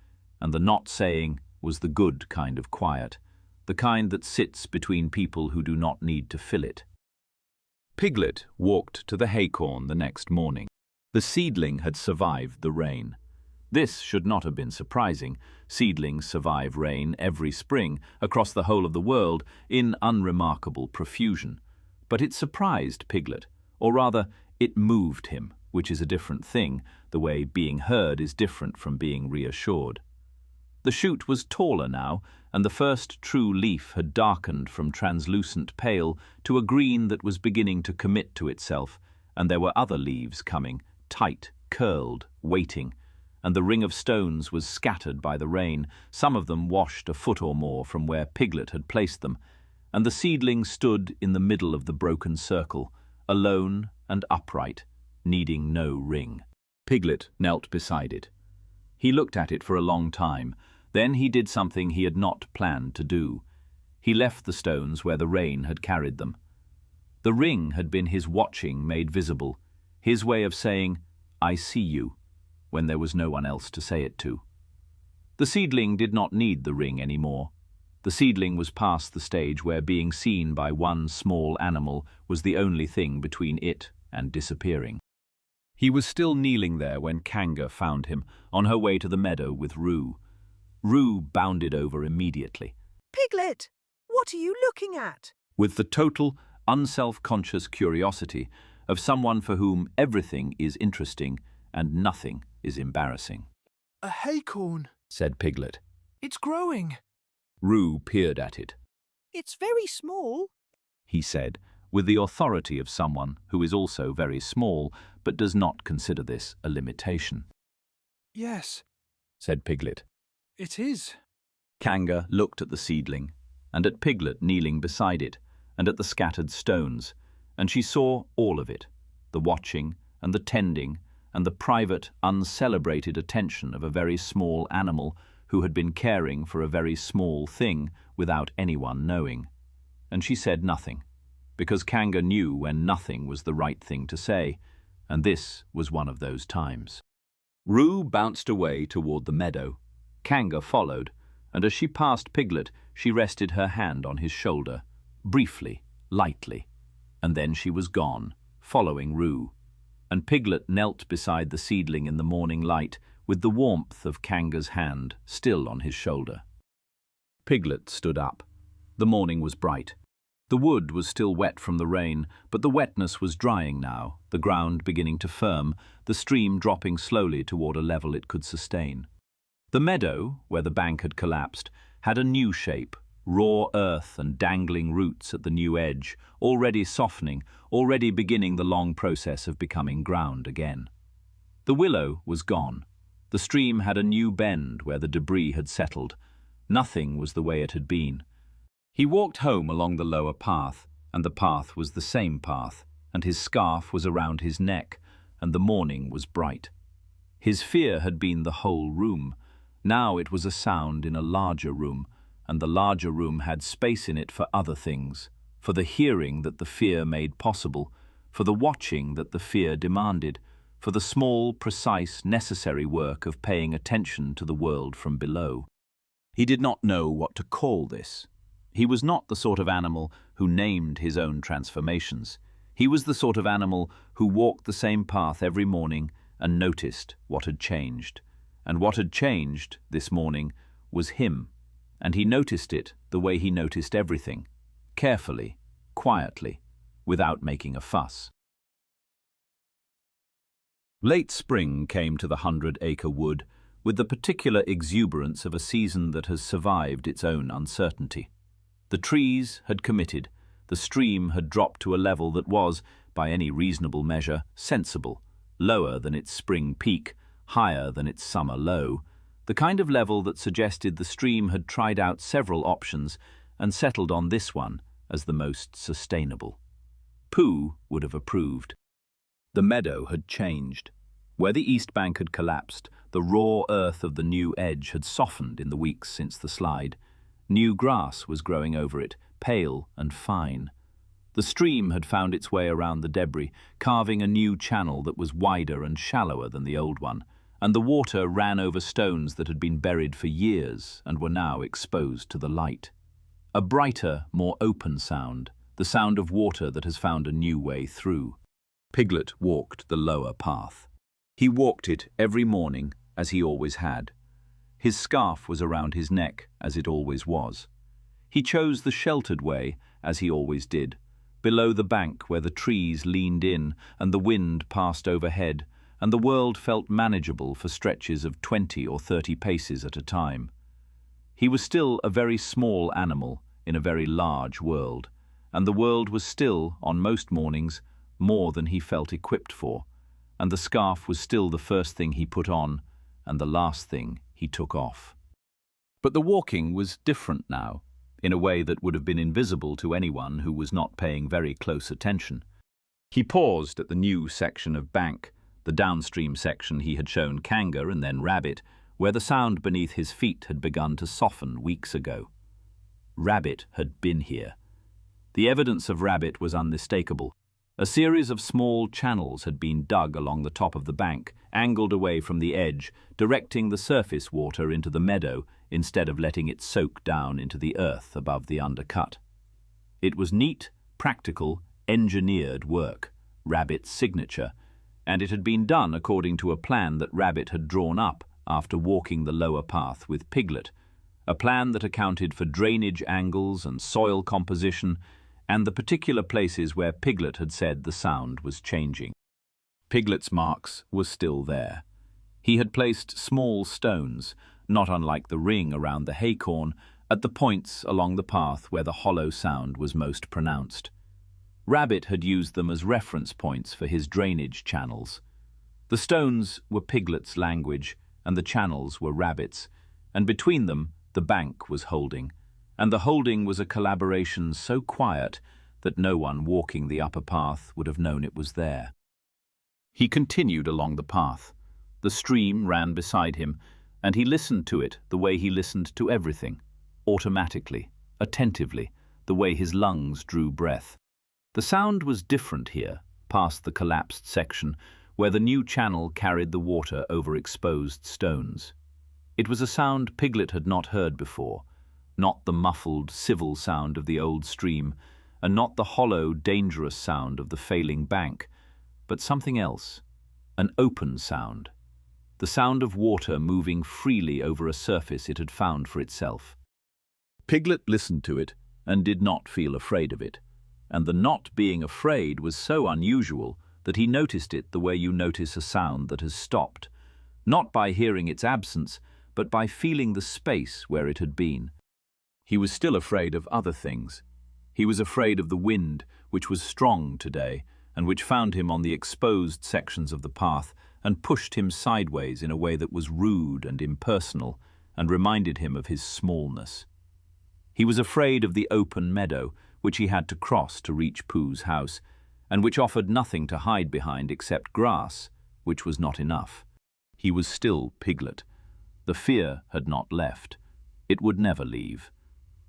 Speaker 1: and the not saying was the good kind of quiet, the kind that sits between people who do not need to fill it. Piglet walked to the haycorn the next morning. The seedling had survived the rain. This should not have been surprising. Seedlings survive rain every spring across the whole of the world in unremarkable profusion. But it surprised Piglet, or rather, it moved him, which is a different thing, the way being heard is different from being reassured. The shoot was taller now, and the first true leaf had darkened from translucent pale to a green that was beginning to commit to itself, and there were other leaves coming, tight, curled, waiting, and the ring of stones was scattered by the rain, some of them washed a foot or more from where Piglet had placed them, and the seedling stood in the middle of the broken circle, alone and upright, needing no ring. Piglet knelt beside it. He looked at it for a long time. Then he did something he had not planned to do. He left the stones where the rain had carried them. The ring had been his watching made visible, his way of saying, "I see you," when there was no one else to say it to. The seedling did not need the ring any more. The seedling was past the stage where being seen by one small animal was the only thing between it and disappearing. He was still kneeling there when Kanga found him, on her way to the meadow with Roo. Roo bounded over immediately.
Speaker 8: "Piglet, what are you looking at?"
Speaker 1: With the total, unself-conscious curiosity of someone for whom everything is interesting and nothing is embarrassing.
Speaker 2: "A haycorn,"
Speaker 1: said Piglet.
Speaker 2: "It's growing."
Speaker 1: Roo peered at it.
Speaker 8: "It's very small."
Speaker 1: He said, with the authority of someone who is also very small but does not consider this a limitation.
Speaker 2: "Yes,"
Speaker 1: said Piglet.
Speaker 2: "it is."
Speaker 1: Kanga looked at the seedling, and at Piglet kneeling beside it, and at the scattered stones, and she saw all of it, the watching and the tending and the private, uncelebrated attention of a very small animal who had been caring for a very small thing without anyone knowing. And she said nothing, because Kanga knew when nothing was the right thing to say, and this was one of those times. Roo bounced away toward the meadow. Kanga followed, and as she passed Piglet, she rested her hand on his shoulder, briefly, lightly, and then she was gone, following Roo. And Piglet knelt beside the seedling in the morning light, with the warmth of Kanga's hand still on his shoulder. Piglet stood up. The morning was bright. The wood was still wet from the rain, but the wetness was drying now, the ground beginning to firm, the stream dropping slowly toward a level it could sustain. The meadow, where the bank had collapsed, had a new shape, raw earth and dangling roots at the new edge, already softening, already beginning the long process of becoming ground again. The willow was gone. The stream had a new bend where the debris had settled. Nothing was the way it had been. He walked home along the lower path, and the path was the same path, and his scarf was around his neck, and the morning was bright. His fear had been the whole room. Now it was a sound in a larger room, and the larger room had space in it for other things, for the hearing that the fear made possible, for the watching that the fear demanded, for the small, precise, necessary work of paying attention to the world from below. He did not know what to call this. He was not the sort of animal who named his own transformations. He was the sort of animal who walked the same path every morning and noticed what had changed. And what had changed this morning was him, and he noticed it the way he noticed everything, carefully, quietly, without making a fuss. Late spring came to the 100 Acre Wood with the particular exuberance of a season that has survived its own uncertainty. The trees had committed, the stream had dropped to a level that was, by any reasonable measure, sensible, lower than its spring peak, higher than its summer low, the kind of level that suggested the stream had tried out several options and settled on this one as the most sustainable. Pooh would have approved. The meadow had changed. Where the east bank had collapsed, the raw earth of the new edge had softened in the weeks since the slide. New grass was growing over it, pale and fine. The stream had found its way around the debris, carving a new channel that was wider and shallower than the old one, and the water ran over stones that had been buried for years and were now exposed to the light. A brighter, more open sound, the sound of water that has found a new way through. Piglet walked the lower path. He walked it every morning, as he always had. His scarf was around his neck, as it always was. He chose the sheltered way, as he always did, below the bank where the trees leaned in and the wind passed overhead, and the world felt manageable for stretches of 20 or 30 paces at a time. He was still a very small animal in a very large world, and the world was still, on most mornings, more than he felt equipped for, and the scarf was still the first thing he put on and the last thing he took off. But the walking was different now, in a way that would have been invisible to anyone who was not paying very close attention. He paused at the new section of bank, the downstream section he had shown Kanga and then Rabbit, where the sound beneath his feet had begun to soften weeks ago. Rabbit had been here. The evidence of Rabbit was unmistakable. A series of small channels had been dug along the top of the bank, angled away from the edge, directing the surface water into the meadow instead of letting it soak down into the earth above the undercut. It was neat, practical, engineered work, Rabbit's signature, and it had been done according to a plan that Rabbit had drawn up after walking the lower path with Piglet, a plan that accounted for drainage angles and soil composition and the particular places where Piglet had said the sound was changing. Piglet's marks were still there. He had placed small stones, not unlike the ring around the haycorn, at the points along the path where the hollow sound was most pronounced. Rabbit had used them as reference points for his drainage channels. The stones were Piglet's language, and the channels were Rabbit's, and between them the bank was holding, and the holding was a collaboration so quiet that no one walking the upper path would have known it was there. He continued along the path. The stream ran beside him, and he listened to it the way he listened to everything, automatically, attentively, the way his lungs drew breath. The sound was different here, past the collapsed section, where the new channel carried the water over exposed stones. It was a sound Piglet had not heard before, not the muffled, civil sound of the old stream, and not the hollow, dangerous sound of the failing bank, but something else, an open sound, the sound of water moving freely over a surface it had found for itself. Piglet listened to it and did not feel afraid of it, and the not being afraid was so unusual that he noticed it the way you notice a sound that has stopped, not by hearing its absence, but by feeling the space where it had been. He was still afraid of other things. He was afraid of the wind, which was strong today, and which found him on the exposed sections of the path and pushed him sideways in a way that was rude and impersonal and reminded him of his smallness. He was afraid of the open meadow, which he had to cross to reach Pooh's house, and which offered nothing to hide behind except grass, which was not enough. He was still Piglet. The fear had not left. It would never leave.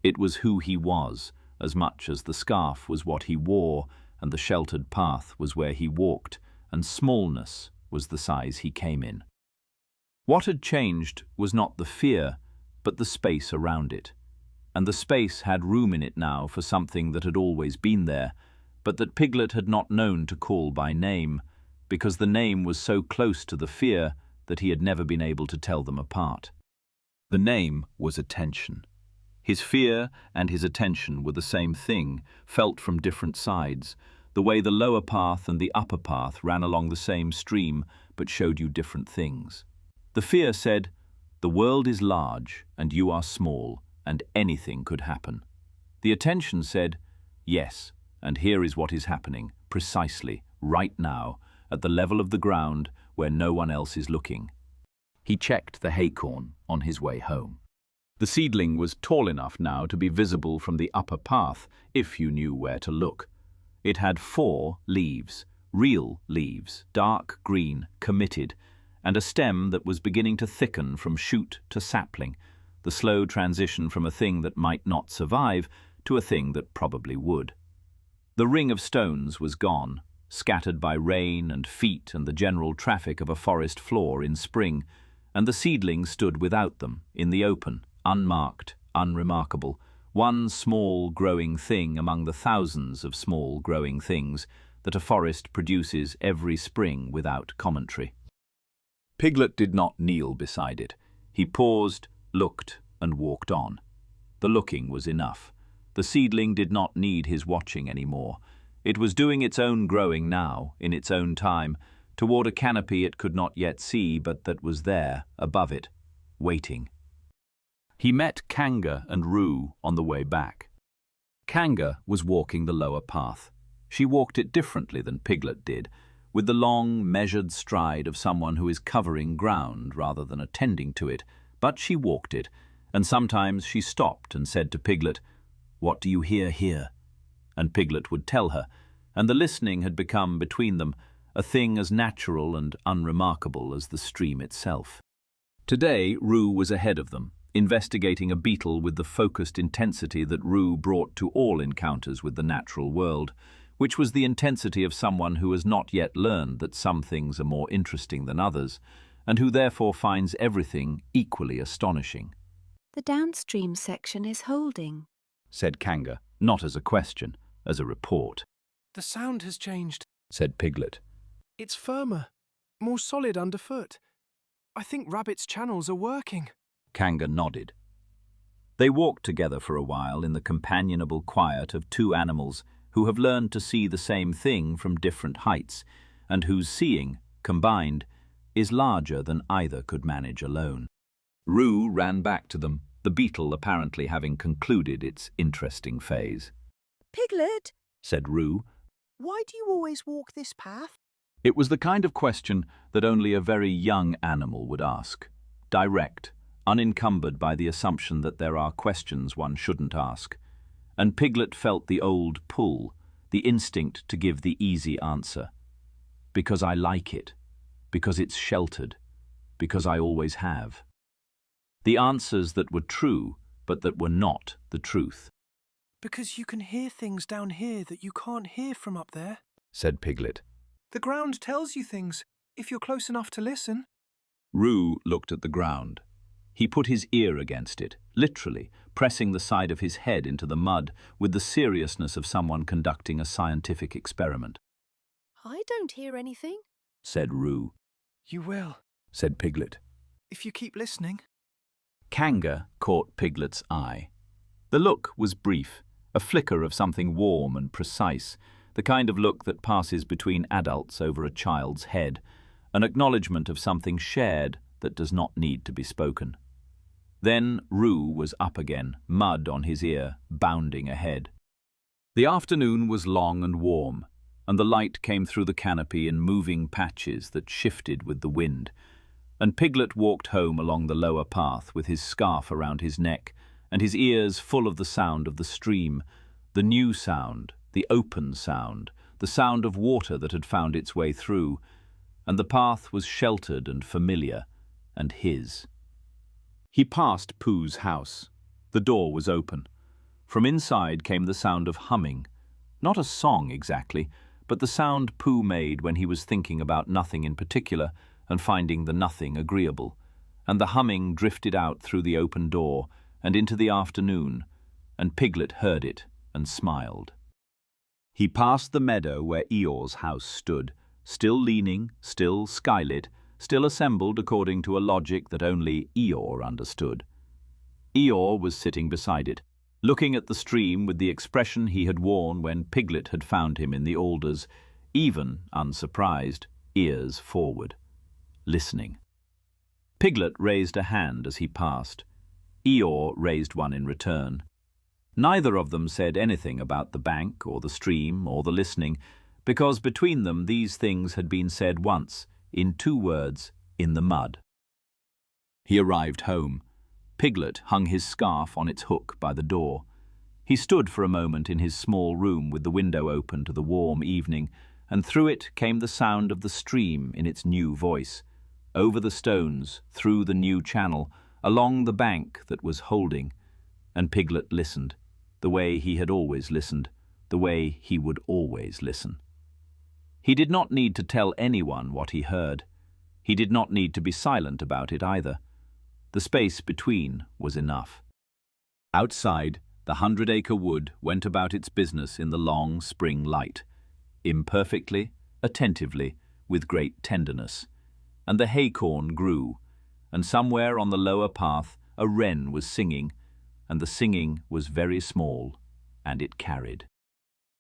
Speaker 1: It was who he was, as much as the scarf was what he wore, and the sheltered path was where he walked, and smallness was the size he came in. What had changed was not the fear, but the space around it. And the space had room in it now for something that had always been there, but that Piglet had not known to call by name, because the name was so close to the fear that he had never been able to tell them apart. The name was attention. His fear and his attention were the same thing, felt from different sides, the way the lower path and the upper path ran along the same stream but showed you different things. The fear said, "The world is large and you are small, and anything could happen." The attention said, "Yes, and here is what is happening, precisely, right now, at the level of the ground where no one else is looking." He checked the haycorn on his way home. The seedling was tall enough now to be visible from the upper path, if you knew where to look. It had 4 leaves, real leaves, dark green, committed, and a stem that was beginning to thicken from shoot to sapling, the slow transition from a thing that might not survive to a thing that probably would. The ring of stones was gone, scattered by rain and feet and the general traffic of a forest floor in spring, and the seedling stood without them, in the open, unmarked, unremarkable, one small growing thing among the thousands of small growing things that a forest produces every spring without commentary. Piglet did not kneel beside it. He paused, looked, and walked on. The looking was enough. The seedling did not need his watching any more. It was doing its own growing now, in its own time, toward a canopy it could not yet see, but that was there, above it, waiting. He met Kanga and Roo on the way back. Kanga was walking the lower path. She walked it differently than Piglet did, with the long, measured stride of someone who is covering ground rather than attending to it, but she walked it, and sometimes she stopped and said to Piglet, "What do you hear here?" And Piglet would tell her, and the listening had become, between them, a thing as natural and unremarkable as the stream itself. Today, Roo was ahead of them, investigating a beetle with the focused intensity that Roo brought to all encounters with the natural world, which was the intensity of someone who has not yet learned that some things are more interesting than others, and who therefore finds everything equally astonishing.
Speaker 7: The downstream section is holding,
Speaker 1: said Kanga, not as a question, as a report.
Speaker 2: The sound has changed.
Speaker 1: Said Piglet.
Speaker 2: It's firmer, more solid underfoot. I think Rabbit's channels are working.
Speaker 1: Kanga nodded. They walked together for a while in the companionable quiet of two animals who have learned to see the same thing from different heights, and whose seeing, combined, is larger than either could manage alone. Roo ran back to them, the beetle apparently having concluded its interesting phase.
Speaker 8: Piglet,
Speaker 1: Said Roo.
Speaker 8: why do you always walk this path?
Speaker 1: It was the kind of question that only a very young animal would ask. Direct, unencumbered by the assumption that there are questions one shouldn't ask. And Piglet felt the old pull, the instinct to give the easy answer. Because I like it. Because it's sheltered. Because I always have. The answers that were true, but that were not the truth.
Speaker 2: Because you can hear things down here that you can't hear from up there.
Speaker 1: Said Piglet.
Speaker 2: The ground tells you things, if you're close enough to listen.
Speaker 1: Roo looked at the ground. He put his ear against it, literally, pressing the side of his head into the mud with the seriousness of someone conducting a scientific experiment.
Speaker 8: I don't hear anything.
Speaker 1: Said Roo.
Speaker 2: You will,
Speaker 1: Said Piglet.
Speaker 2: if you keep listening.
Speaker 1: Kanga caught Piglet's eye. The look was brief, a flicker of something warm and precise, the kind of look that passes between adults over a child's head, an acknowledgement of something shared that does not need to be spoken. Then Roo was up again, mud on his ear, bounding ahead. The afternoon was long and warm, and the light came through the canopy in moving patches that shifted with the wind, and Piglet walked home along the lower path with his scarf around his neck and his ears full of the sound of the stream, the new sound, the open sound, the sound of water that had found its way through, and the path was sheltered and familiar, and his. He passed Pooh's house. The door was open. From inside came the sound of humming, not a song exactly, but the sound Pooh made when he was thinking about nothing in particular and finding the nothing agreeable, and the humming drifted out through the open door and into the afternoon, and Piglet heard it and smiled. He passed the meadow where Eeyore's house stood, still leaning, still skylit, still assembled according to a logic that only Eeyore understood. Eeyore was sitting beside it, looking at the stream with the expression he had worn when Piglet had found him in the alders, even, unsurprised, ears forward, listening. Piglet raised a hand as he passed. Eeyore raised one in return. Neither of them said anything about the bank or the stream or the listening, because between them these things had been said once, in 2 words, in the mud. He arrived home. Piglet hung his scarf on its hook by the door. He stood for a moment in his small room with the window open to the warm evening, and through it came the sound of the stream in its new voice, over the stones, through the new channel, along the bank that was holding, and Piglet listened, the way he had always listened, the way he would always listen. He did not need to tell anyone what he heard. He did not need to be silent about it either. The space between was enough. Outside, the 100 Acre Wood went about its business in the long spring light, imperfectly, attentively, with great tenderness, and the haycorn grew, and somewhere on the lower path a wren was singing, and the singing was very small, and it carried.